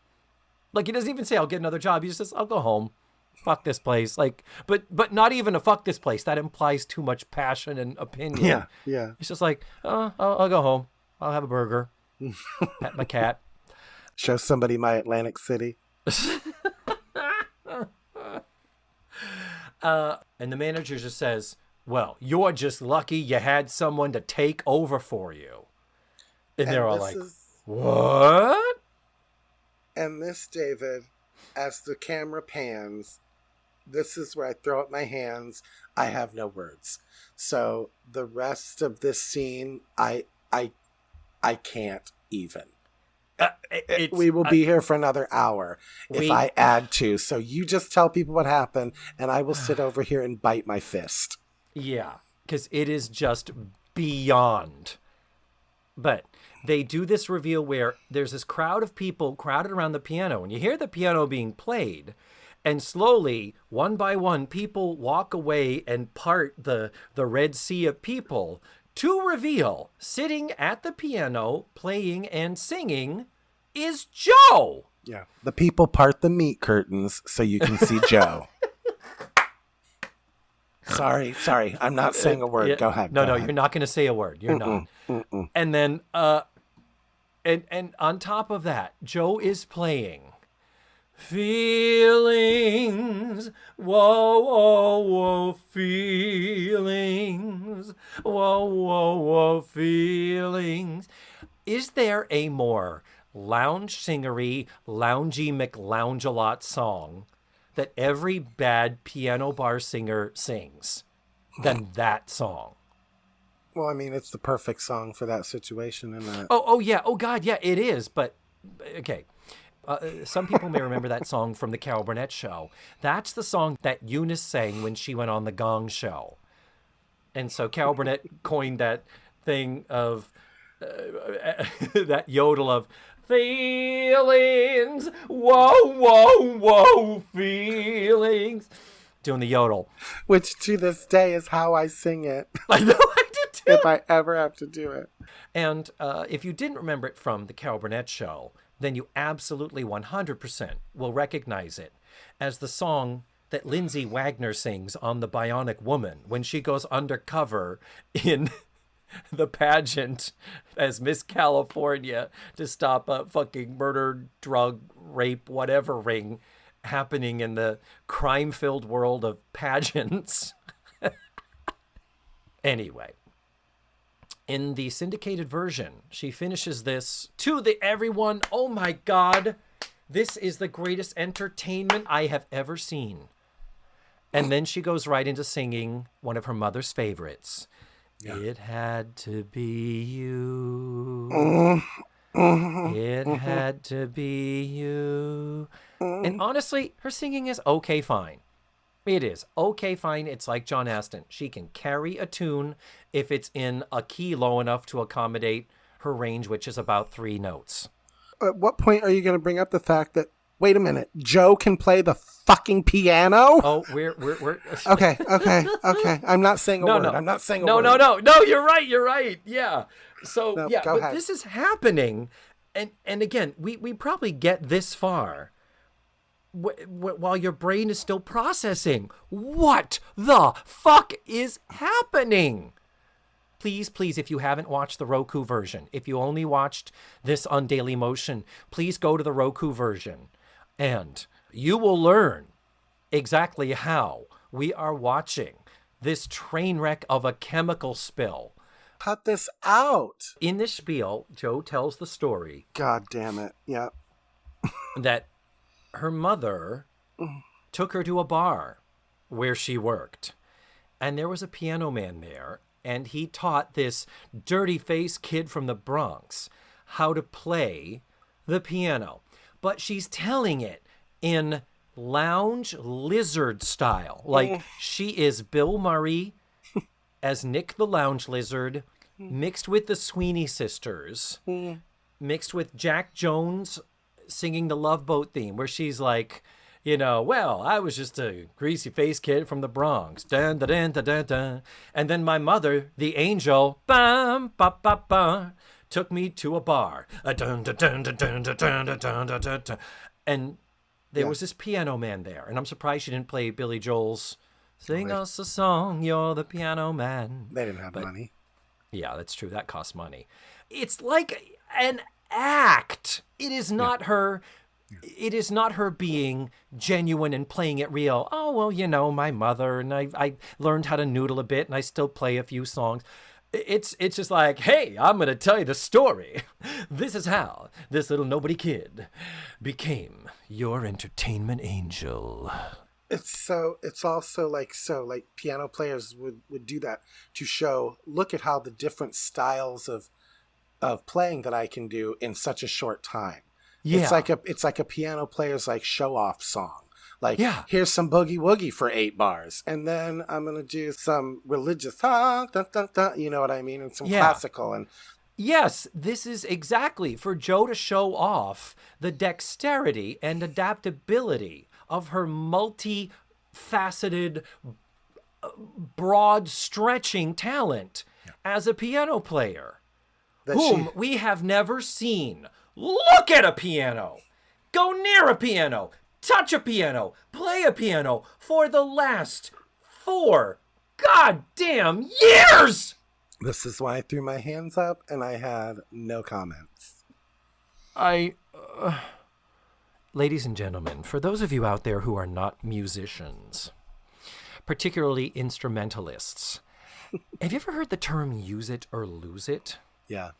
S1: Like, he doesn't even say I'll get another job. He just says, I'll go home. Fuck this place. Like, but not even a fuck this place. That implies too much passion and opinion.
S2: Yeah.
S1: It's just like, I'll go home. I'll have a burger. Pet my cat.
S2: Show somebody my Atlantic City.
S1: And the manager just says, "Well, you're just lucky you had someone to take over for you." And they're all like, "What?"
S2: And this, David, as the camera pans, this is where I throw up my hands. I have no words. So the rest of this scene, I can't even. We will be here for another hour if I add to. So you just tell people what happened, and I will sit over here and bite my fist.
S1: Yeah, because it is just beyond. But they do this reveal where there's this crowd of people crowded around the piano, and you hear the piano being played, and slowly, one by one, people walk away and part the Red Sea of people to reveal, sitting at the piano, playing and singing, is Joe.
S2: Yeah. The people part the meat curtains so you can see Joe. Sorry. I'm not saying a word. Go ahead.
S1: No, you're not going to say a word. You're not. And then, and on top of that, Joe is playing Feelings, whoa, whoa, whoa, feelings, whoa, whoa, whoa, feelings. Is there a more lounge singery, loungy McLounge-a-lot song that every bad piano bar singer sings than that song?
S2: Well, I mean, it's the perfect song for that situation, isn't it?
S1: Oh yeah. Oh God, yeah, it is. But okay. Some people may remember that song from the Carol Burnett show. That's the song that Eunice sang when she went on the Gong show. And so Carol Burnett coined that thing of that yodel of feelings, whoa, whoa, whoa, feelings, doing the yodel.
S2: Which to this day is how I sing it.
S1: I know, I did too.
S2: If I ever have to do it.
S1: And if you didn't remember it from the Carol Burnett show, then you absolutely 100% will recognize it as the song that Lindsay Wagner sings on The Bionic Woman when she goes undercover in the pageant as Miss California to stop a fucking murder, drug, rape, whatever ring happening in the crime-filled world of pageants. Anyway. In the syndicated version, she finishes this to everyone. Oh my God, this is the greatest entertainment I have ever seen. And then she goes right into singing one of her mother's favorites. Yeah. It had to be you. It had to be you. And honestly, her singing is okay fine. It is okay fine. It's like John Aston. She can carry a tune if it's in a key low enough to accommodate her range, which is about 3 notes.
S2: At what point are you going to bring up the fact that, wait a minute, Joe can play the fucking piano?
S1: Oh, we're
S2: Okay. I'm not saying a word. I'm not saying a word.
S1: No, you're right. Yeah. So,
S2: no,
S1: yeah, but
S2: ahead.
S1: This is happening. And again, we probably get this far while your brain is still processing. What the fuck is happening? Please, if you haven't watched the Roku version, if you only watched this on Daily Motion, please go to the Roku version and You will learn exactly how we are watching this train wreck of a chemical spill.
S2: Cut this out.
S1: In this spiel, Joe tells the story
S2: God damn it. Yeah.
S1: that her mother took her to a bar where she worked. And there was a piano man there, and he taught this dirty-faced kid from the Bronx how to play the piano. But she's telling it in lounge lizard style. Like, she is Bill Murray as Nick the Lounge Lizard, mixed with the Sweeney Sisters, mixed with Jack Jones singing the Love Boat theme, where she's like, you know, well, I was just a greasy-faced kid from the Bronx. Dun, dun, dun, dun, dun, dun. And then my mother, the angel, bam, ba, ba, ba, took me to a bar. Dun, dun, dun, dun, dun, dun, dun, dun, dun, dun, dun. And there was this piano man there. And I'm surprised she didn't play Billy Joel's Sing Us a Song, You're the Piano Man.
S2: They didn't have money.
S1: Yeah, that's true. That costs money. It's like an act. It is not her. It is not her being genuine and playing it real. Oh, well, you know, my mother, and I learned how to noodle a bit, and I still play a few songs. It's just like, hey, I'm going to tell you the story. This is how this little nobody kid became your entertainment angel.
S2: It's also like piano players would do that to show, look at how the different styles of playing that I can do in such a short time. Yeah. It's like a piano player's like show off song. Like, here's some boogie woogie for 8 bars, and then I'm gonna do some religious, dun, dun, dun, you know what I mean, and some classical. And
S1: yes, this is exactly for Joe to show off the dexterity and adaptability of her multi-faceted, broad stretching talent as a piano player, whom we have never seen look at a piano, go near a piano, touch a piano, play a piano for the last 4 goddamn years.
S2: This is why I threw my hands up and I had no comments.
S1: Ladies and gentlemen, for those of you out there who are not musicians, particularly instrumentalists, have you ever heard the term use it or lose it?
S2: Yeah.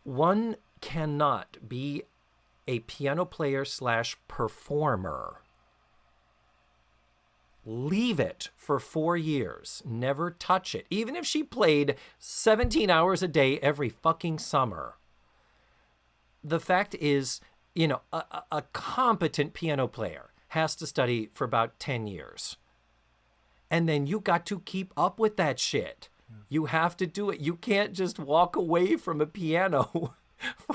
S1: One cannot be a piano player / performer, leave it for 4 years, never touch it, even if she played 17 hours a day every fucking summer. The fact is, you know, a competent piano player has to study for about 10 years. And then you got to keep up with that shit. You have to do it. You can't just walk away from a piano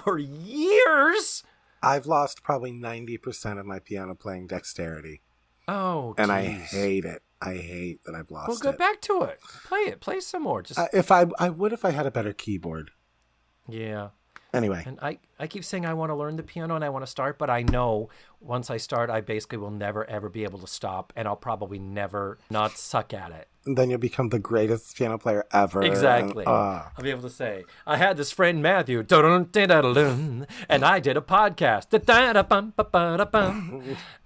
S1: for years.
S2: I've lost probably 90% of my piano playing dexterity.
S1: Oh,
S2: and
S1: geez.
S2: I hate it. I hate that I've lost it.
S1: Well, go back to it. Play it. Play some more. Just
S2: if I would if I had a better keyboard.
S1: Yeah.
S2: Anyway.
S1: And I keep saying I want to learn the piano and I want to start, but I know once I start, I basically will never, ever be able to stop, and I'll probably never not suck at it.
S2: And then you'll become the greatest piano player ever.
S1: Exactly. I'll be able to say, I had this friend Matthew, and I did a podcast.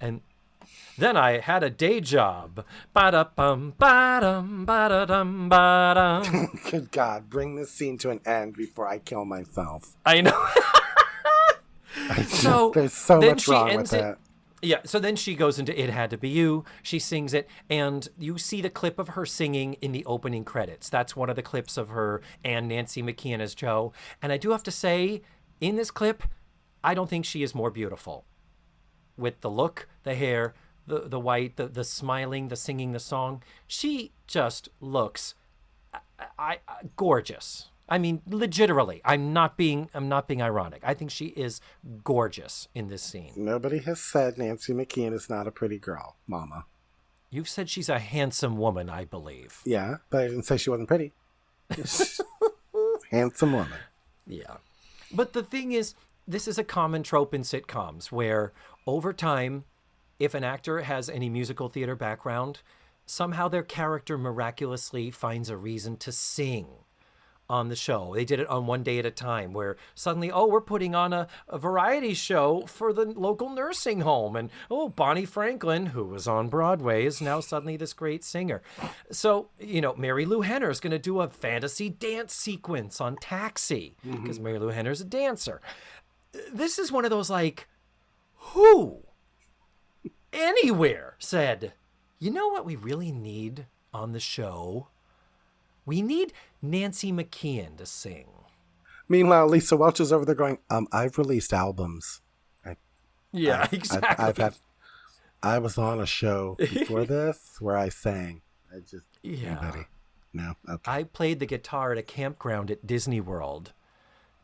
S1: And then I had a day job.
S2: Good God, bring this scene to an end before I kill myself.
S1: I know.
S2: There's so much wrong with that.
S1: Yeah, so then she goes into It Had to Be You. She sings it, and you see the clip of her singing in the opening credits. That's one of the clips of her and Nancy McKeon as Joe. And I do have to say, in this clip, I don't think she is more beautiful. With the look, the hair, the white, the smiling, the singing the song. She just looks gorgeous. I mean, legitimately, I'm not being ironic. I think she is gorgeous in this scene.
S2: Nobody has said Nancy McKeon is not a pretty girl, Mama.
S1: You've said she's a handsome woman, I believe.
S2: Yeah, but I didn't say she wasn't pretty. Handsome woman.
S1: Yeah. But the thing is, this is a common trope in sitcoms where over time, if an actor has any musical theater background, somehow their character miraculously finds a reason to sing on the show. They did it on One Day at a Time, where suddenly, oh, we're putting on a variety show for the local nursing home. And, oh, Bonnie Franklin, who was on Broadway, is now suddenly this great singer. So, Mary Lou Henner is going to do a fantasy dance sequence on Taxi, because Mary Lou Henner's a dancer. This is one of those, like, who anywhere said, you know what we really need on the show? We need Nancy McKeon to sing.
S2: Meanwhile, Lisa Welch is over there going, I've released albums.
S1: Exactly.
S2: I was on a show before this where I sang.
S1: Yeah.
S2: Anybody? No? Okay.
S1: I played the guitar at a campground at Disney World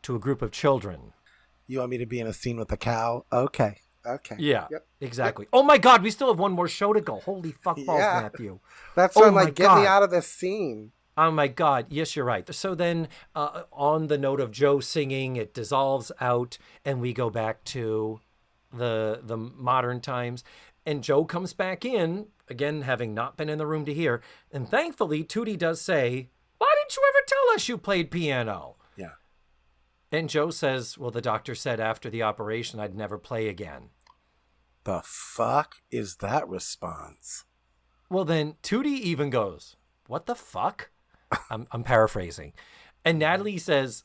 S1: to a group of children.
S2: You want me to be in a scene with a cow? Okay.
S1: Yeah,
S2: Yep.
S1: exactly. Yep. Oh my God, we still have one more show to go. Holy fuckballs, Matthew.
S2: That's why I'm like, get me out of this scene.
S1: Oh my God, yes, you're right. So then on the note of Joe singing, it dissolves out and we go back to the modern times. And Joe comes back in, again, having not been in the room to hear. And thankfully, Tootie does say, why didn't you ever tell us you played piano?
S2: Yeah.
S1: And Joe says, well, the doctor said after the operation I'd never play again.
S2: The fuck is that response?
S1: Well, then Tootie even goes, what the fuck? I'm paraphrasing. And Natalie says,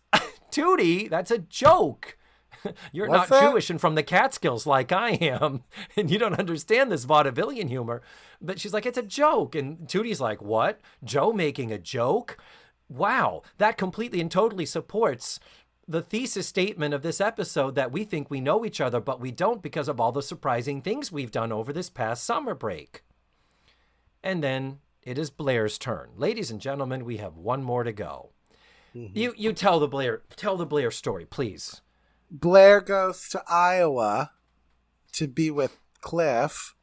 S1: Tootie, that's a joke. You're
S2: What's
S1: not
S2: that?
S1: Jewish and from the Catskills like I am. And you don't understand this vaudevillian humor. But she's like, it's a joke. And Tootie's like, what? Joe making a joke? Wow. That completely and totally supports the thesis statement of this episode that we think we know each other, but we don't because of all the surprising things we've done over this past summer break. And then it is Blair's turn. Ladies and gentlemen, we have one more to go. Mm-hmm. You tell the Blair story, please.
S2: Blair goes to Iowa to be with Cliff,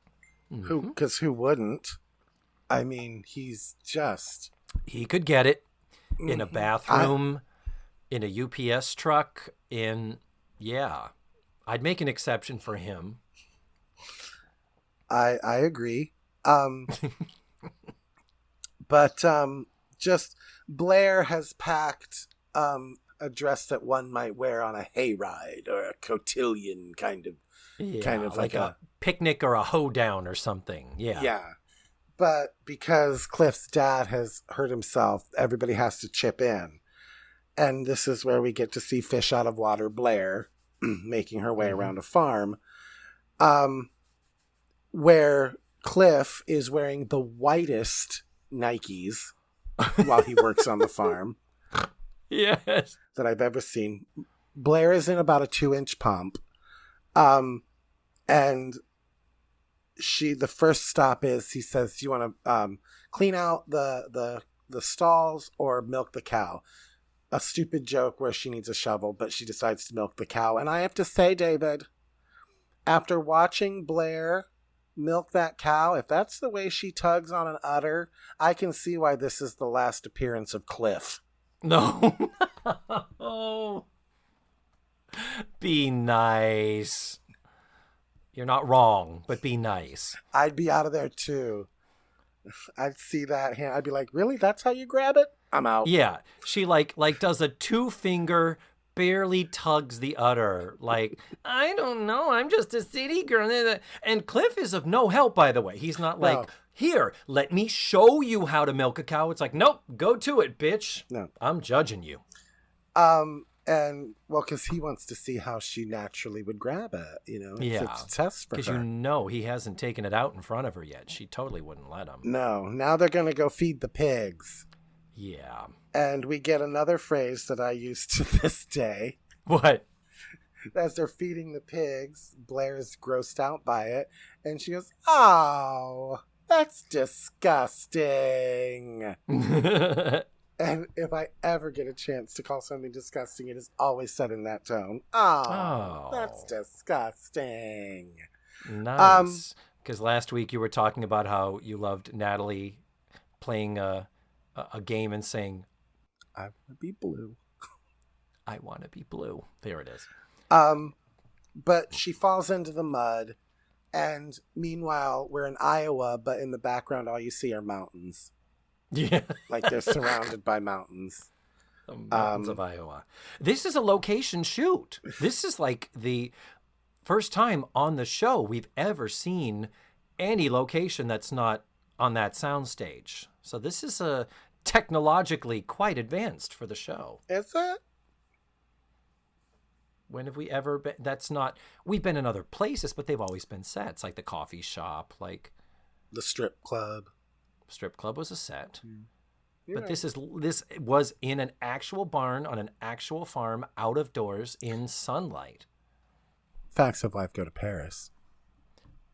S2: because who wouldn't? I mean, he's just...
S1: He could get it in a bathroom, in a UPS truck, I'd make an exception for him.
S2: I agree. But just Blair has packed a dress that one might wear on a hayride or a cotillion kind of
S1: like a picnic or a hoedown or something.
S2: Yeah. But because Cliff's dad has hurt himself, everybody has to chip in. And this is where we get to see fish out of water Blair making her way around a farm, where Cliff is wearing the whitest Nikes while he works on the farm.
S1: Yes.
S2: That I've ever seen. Blair is in about a 2-inch pump. And the first stop is, he says, do you want to clean out the stalls or milk the cow? A stupid joke where she needs a shovel, but she decides to milk the cow. And I have to say, David, after watching Blair milk that cow, if that's the way she tugs on an udder, I can see why this is the last appearance of Cliff.
S1: No. Be nice. You're not wrong, but be nice.
S2: I'd be out of there too. I'd see that hand. I'd be like, really? That's how you grab it? I'm out.
S1: Yeah. She like does a 2-finger, barely tugs the udder. Like, I don't know. I'm just a city girl. And Cliff is of no help, by the way. He's not like, here, let me show you how to milk a cow. It's like, nope, go to it, bitch.
S2: No.
S1: I'm judging you.
S2: And, well, because he wants to see how she naturally would grab it, It's a test for her.
S1: Because he hasn't taken it out in front of her yet. She totally wouldn't let him.
S2: No. Now they're going to go feed the pigs.
S1: Yeah.
S2: And we get another phrase that I use to this day.
S1: What?
S2: As they're feeding the pigs, Blair is grossed out by it. And she goes, oh, that's disgusting. And if I ever get a chance to call something disgusting, it is always said in that tone. Oh, that's disgusting.
S1: Nice. Because last week you were talking about how you loved Natalie playing a game and saying,
S2: I want to be blue.
S1: I want to be blue. There it is.
S2: But she falls into the mud. And meanwhile, we're in Iowa, but in the background, all you see are mountains.
S1: Yeah.
S2: Like they're surrounded by mountains.
S1: Mountains of Iowa. This is a location shoot. This is like the first time on the show we've ever seen any location that's not on that soundstage. So this is technologically quite advanced for the show.
S2: Is it?
S1: When have we ever been? That's not. We've been in other places, but they've always been sets, like the coffee shop, like
S2: The strip club.
S1: strip club was a set.
S2: You're
S1: But
S2: right.
S1: this was in an actual barn on an actual farm, out of doors in sunlight,
S2: Facts of Life Go to Paris.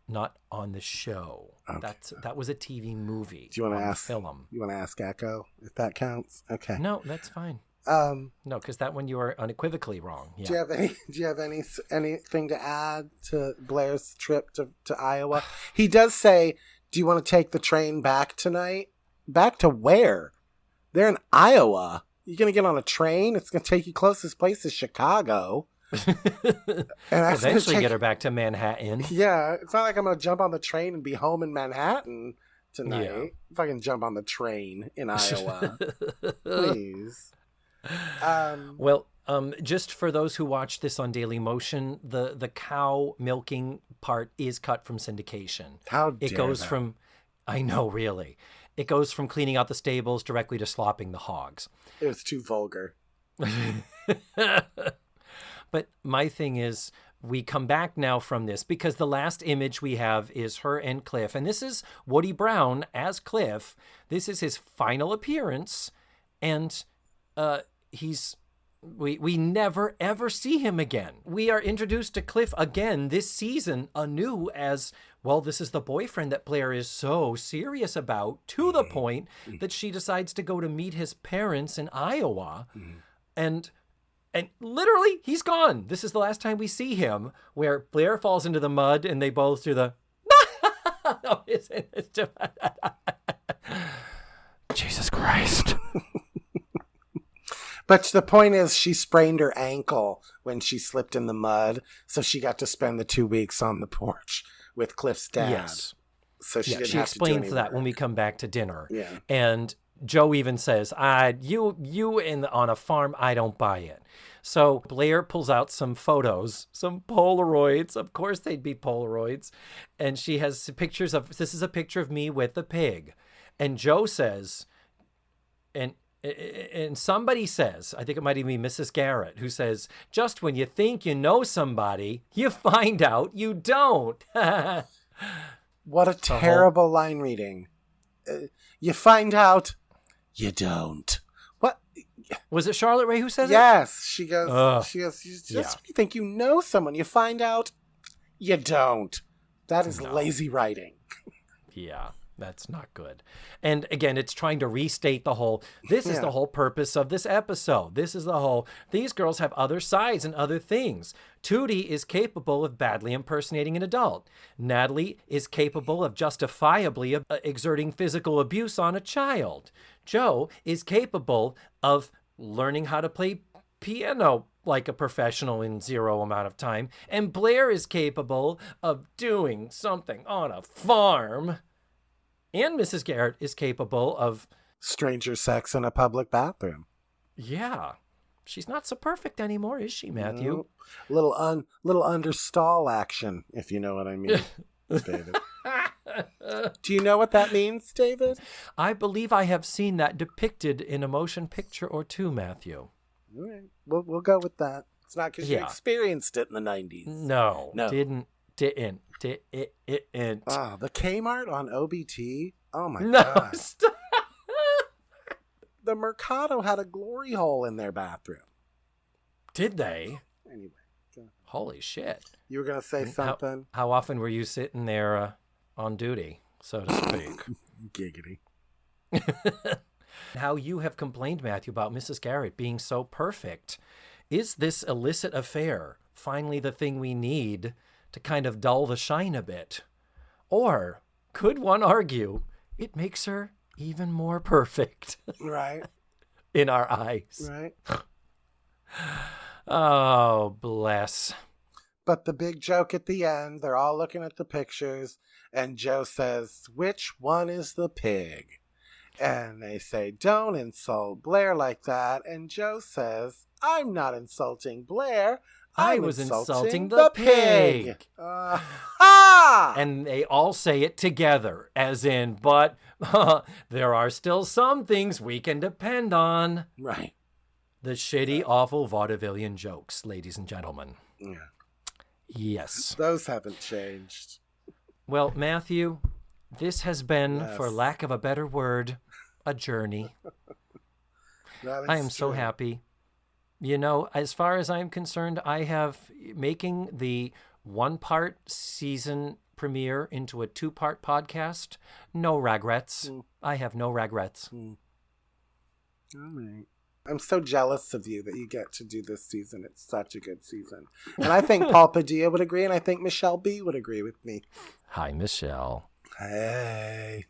S1: not on the show.
S2: Okay.
S1: That was a TV movie.
S2: Do you want to
S1: on
S2: ask
S1: film?
S2: You want to ask Echo if that counts? Okay.
S1: No, that's fine.
S2: Um,
S1: No, because that one you are unequivocally wrong. Yeah.
S2: Do you have anything to add to Blair's trip to Iowa? He does say, "Do you want to take the train back tonight? Back to where? They're in Iowa. You're gonna get on a train. It's gonna take you closest place is Chicago." And that's gonna
S1: Eventually
S2: take-
S1: get her back to Manhattan.
S2: Yeah, it's not like I'm gonna jump on the train and be home in Manhattan tonight.
S1: Yeah.
S2: If I can jump on the train in Iowa, please.
S1: Well, just for those who watch this on Daily Motion, the cow milking part is cut from syndication.
S2: How dare
S1: It goes
S2: that.
S1: from, I know, really. It goes from cleaning out the stables directly to slopping the hogs.
S2: It was too vulgar.
S1: But my thing is, we come back now from this because the last image we have is her and Cliff. And this is Woody Brown as Cliff. This is his final appearance. And we never ever see him again. We are introduced to Cliff again this season anew as, well, this is the boyfriend that Blair is so serious about, to the point that she decides to go to meet his parents in Iowa. And literally, he's gone. This is the last time we see him, where Blair falls into the mud and they both do the Jesus Christ.
S2: But the point is, she sprained her ankle when she slipped in the mud, so she got to spend the 2 weeks on the porch with Cliff's dad.
S1: Yes.
S2: So she didn't
S1: She
S2: have to do
S1: explains
S2: any
S1: that
S2: work.
S1: when we come back to dinner.
S2: Yeah.
S1: And Joe even says, you on a farm, I don't buy it. So Blair pulls out some photos, some Polaroids. Of course they'd be Polaroids. And she has pictures of, this is a picture of me with the pig. And Joe says, and somebody says, I think it might even be Mrs. Garrett, who says, just when you think you know somebody, you find out you don't.
S2: What a terrible line reading. You find out you don't. What?
S1: Was it Charlotte Ray who says it?
S2: Yes. She goes,
S1: Ugh.
S2: just
S1: Yeah.
S2: when you think you know someone, you find out you don't. That is lazy writing.
S1: Yeah, that's not good. And again, it's trying to restate the whole, this is
S2: Yeah.
S1: the whole purpose of this episode. This is the whole, these girls have other sides and other things. Tootie is capable of badly impersonating an adult. Natalie is capable of justifiably exerting physical abuse on a child. Joe is capable of learning how to play piano like a professional in zero amount of time. And Blair is capable of doing something on a farm. And Mrs. Garrett is capable of,
S2: Stranger sex in a public bathroom.
S1: yeah, she's not so perfect anymore, is she, Matthew?
S2: Nope. Little understall action, if you know what I mean, David. Do you know what that means, David?
S1: I believe I have seen that depicted in a motion picture or two, Matthew.
S2: All right. We'll go with that. It's not because you
S1: Yeah.
S2: experienced it in the 90s.
S1: No,
S2: No.
S1: didn't.
S2: Ah, the Kmart on OBT? Oh my
S1: No,
S2: God.
S1: stop.
S2: The Mercado had a glory hole in their bathroom.
S1: Did they?
S2: Anyway,
S1: Holy shit.
S2: you were going to say something?
S1: How often were you sitting there on duty, so to speak?
S2: Giggity.
S1: How you have complained, Matthew, about Mrs. Garrett being so perfect. Is this illicit affair finally the thing we need to kind of dull the shine a bit? Or could one argue it makes her even more perfect
S2: Right,
S1: in our eyes?
S2: right.
S1: Oh, bless.
S2: But the big joke at the end, they're all looking at the pictures, and Joe says, which one is the pig? And they say, don't insult Blair like that. And Joe says, I'm not insulting Blair.
S1: I
S2: I'm
S1: was
S2: insulting
S1: insulting the pig.
S2: Ha!
S1: And they all say it together, as in, but there are still some things we can depend on.
S2: Right.
S1: The shitty, awful vaudevillian jokes, ladies and gentlemen.
S2: Yeah.
S1: Yes.
S2: Those haven't changed.
S1: Well, Matthew, this has been,
S2: Yes.
S1: for lack of a better word, a journey.
S2: That is
S1: I am so
S2: true.
S1: happy. You know, as far as I'm concerned, I have making the one-part season premiere into a two-part podcast. No regrets. I have no regrets.
S2: All right. I'm so jealous of you that you get to do this season. It's such a good season. And I think Paul Padilla would agree, and I think Michelle B would agree with me.
S1: Hi, Michelle.
S2: Hey.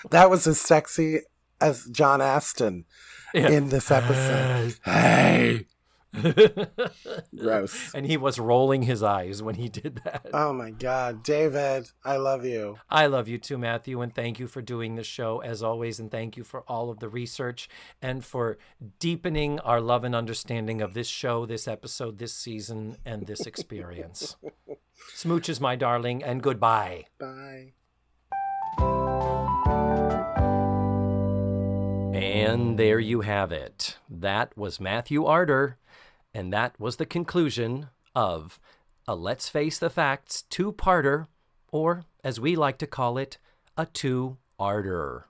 S2: That was as sexy as John Aston in this episode. Hey. Gross.
S1: And he was rolling his eyes when he did that.
S2: Oh my God. David, I love you.
S1: I love you too, Matthew, and thank you for doing the show as always, and thank you for all of the research and for deepening our love and understanding of this show, this episode, this season, and this experience. Smooches, my darling, and goodbye.
S2: Bye.
S1: And there you have it. That was Matthew Arter, and that was the conclusion of a Let's Face the Facts two-parter, or as we like to call it, a two-arter.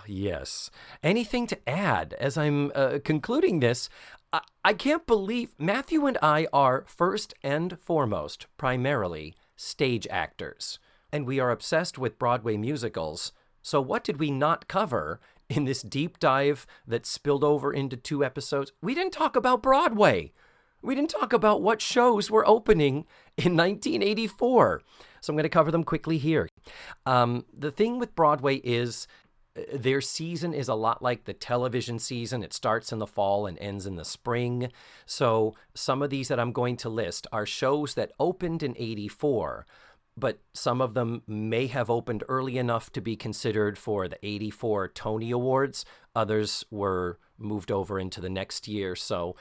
S1: Yes. Anything to add as I'm concluding this? I can't believe Matthew and I are first and foremost, primarily, stage actors, and we are obsessed with Broadway musicals. So what did we not cover in this deep dive that spilled over into 2 episodes? We didn't talk about Broadway. We didn't talk about what shows were opening in 1984. So I'm going to cover them quickly here. The thing with Broadway is their season is a lot like the television season. It starts in the fall and ends in the spring. So some of these that I'm going to list are shows that opened in 84, but some of them may have opened early enough to be considered for the 84 Tony Awards. Others were moved over into the next year. So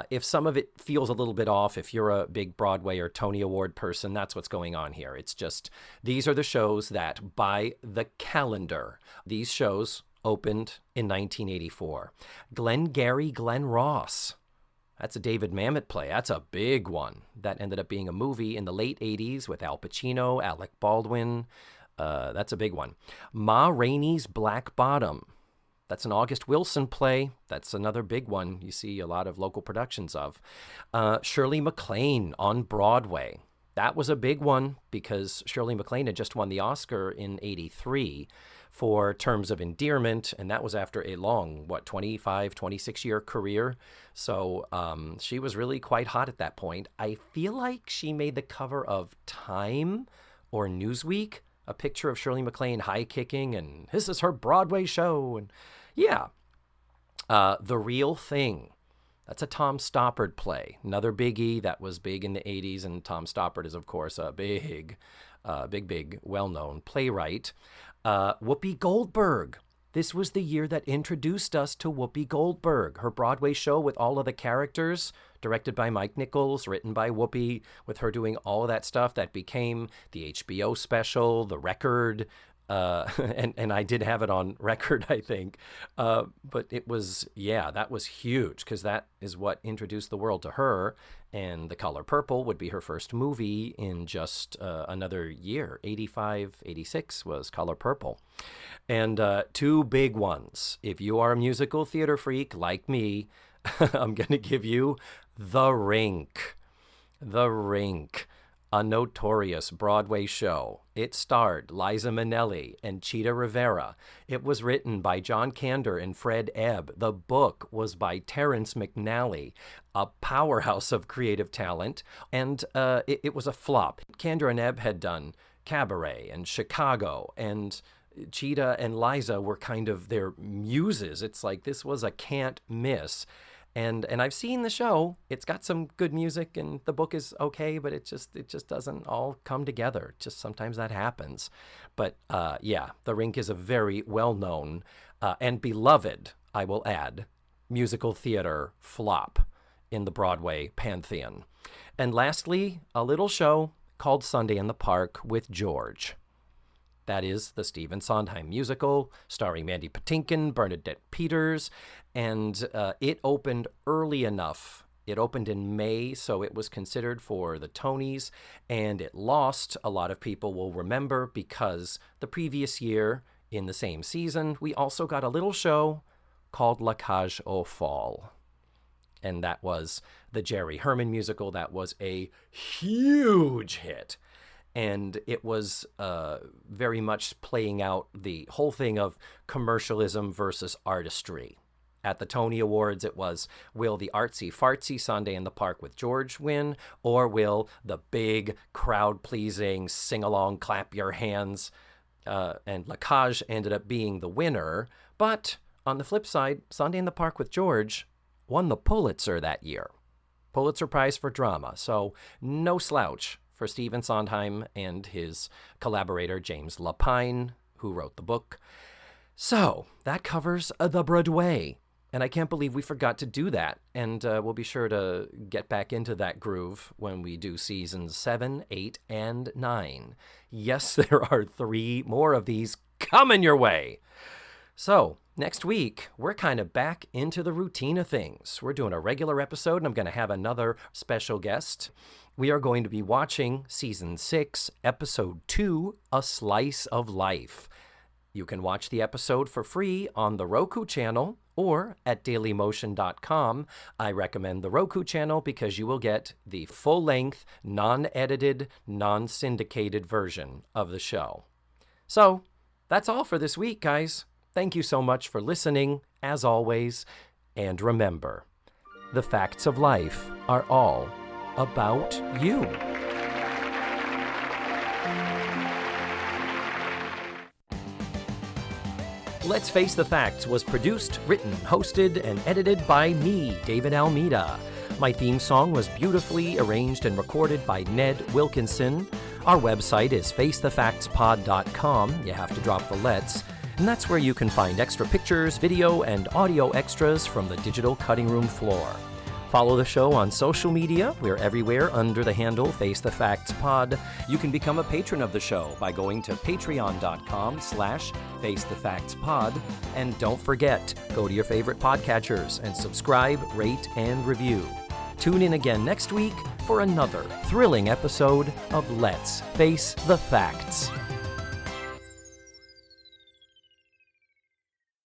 S1: if some of it feels a little bit off, if you're a big Broadway or Tony Award person, that's what's going on here. It's just, these are the shows that by the calendar, these shows opened in 1984. Glengarry Glen Ross. That's a David Mamet play. That's a big one. That ended up being a movie in the late 80s with Al Pacino, Alec Baldwin. That's a big one. Ma Rainey's Black Bottom. That's an August Wilson play. That's another big one you see a lot of local productions of. Shirley MacLaine on Broadway. That was a big one because Shirley MacLaine had just won the Oscar in 83 for Terms of Endearment, and that was after a long, 25, 26-year career. So she was really quite hot at that point. I feel like she made the cover of Time or Newsweek, a picture of Shirley MacLaine high-kicking, and this is her Broadway show. And yeah. The Real Thing. That's a Tom Stoppard play. Another biggie that was big in the 80s, and Tom Stoppard is, of course, a big, well-known playwright. Whoopi Goldberg. This was the year that introduced us to Whoopi Goldberg. Her Broadway show with all of the characters, directed by Mike Nichols, written by Whoopi, with her doing all of that stuff that became the HBO special, The Record, and I did have it on record, I think. But it was, that was huge because that is what introduced the world to her. And The Color Purple would be her first movie in just another year. 85, 86 was Color Purple. And 2 big ones. If you are a musical theater freak like me, I'm going to give you The Rink. The Rink. A notorious Broadway show. It starred Liza Minnelli and Cheetah Rivera. It was written by John Kander and Fred Ebb. The book was by Terrence McNally, a powerhouse of creative talent, and it was a flop. Kander and Ebb had done Cabaret and Chicago, and Cheetah and Liza were kind of their muses. It's like this was a can't miss. And I've seen the show. It's got some good music, and the book is okay, but it just doesn't all come together. Just sometimes that happens. But yeah, The Rink is a very well-known and beloved, I will add, musical theater flop in the Broadway pantheon. And lastly, a little show called Sunday in the Park with George. That is the Stephen Sondheim musical, starring Mandy Patinkin, Bernadette Peters, and it opened early enough. It opened in May, so it was considered for the Tonys, and it lost. A lot of people will remember because the previous year, in the same season, we also got a little show called La Cage aux Folles. And that was the Jerry Herman musical. That was a huge hit. And it was very much playing out the whole thing of commercialism versus artistry. At the Tony Awards, it was, will the artsy-fartsy Sunday in the Park with George win, or will the big, crowd-pleasing, sing-along, clap your hands? And La Cage ended up being the winner. But on the flip side, Sunday in the Park with George won the Pulitzer that year. Pulitzer Prize for Drama. So no slouch for Stephen Sondheim and his collaborator James Lapine, who wrote the book. So that covers the Broadway. And I can't believe we forgot to do that. And we'll be sure to get back into that groove when we do seasons 7, 8, and 9. Yes, there are 3 more of these coming your way. So next week, we're kind of back into the routine of things. We're doing a regular episode, and I'm going to have another special guest. We are going to be watching Season 6, Episode 2, A Slice of Life. You can watch the episode for free on the Roku channel or at dailymotion.com. I recommend the Roku channel because you will get the full-length, non-edited, non-syndicated version of the show. So, that's all for this week, guys. Thank you so much for listening, as always. And remember, the facts of life are all about you. Let's Face the Facts was produced, written, hosted, and edited by me, David Almeida. My theme song was beautifully arranged and recorded by Ned Wilkinson. Our website is facethefactspod.com. You have to drop the lets. And that's where you can find extra pictures, video, and audio extras from the digital cutting room floor. Follow the show on social media. We're everywhere under the handle Face the Facts Pod. You can become a patron of the show by going to patreon.com/FaceTheFactsPod. And don't forget, go to your favorite podcatchers and subscribe, rate, and review. Tune in again next week for another thrilling episode of Let's Face the Facts.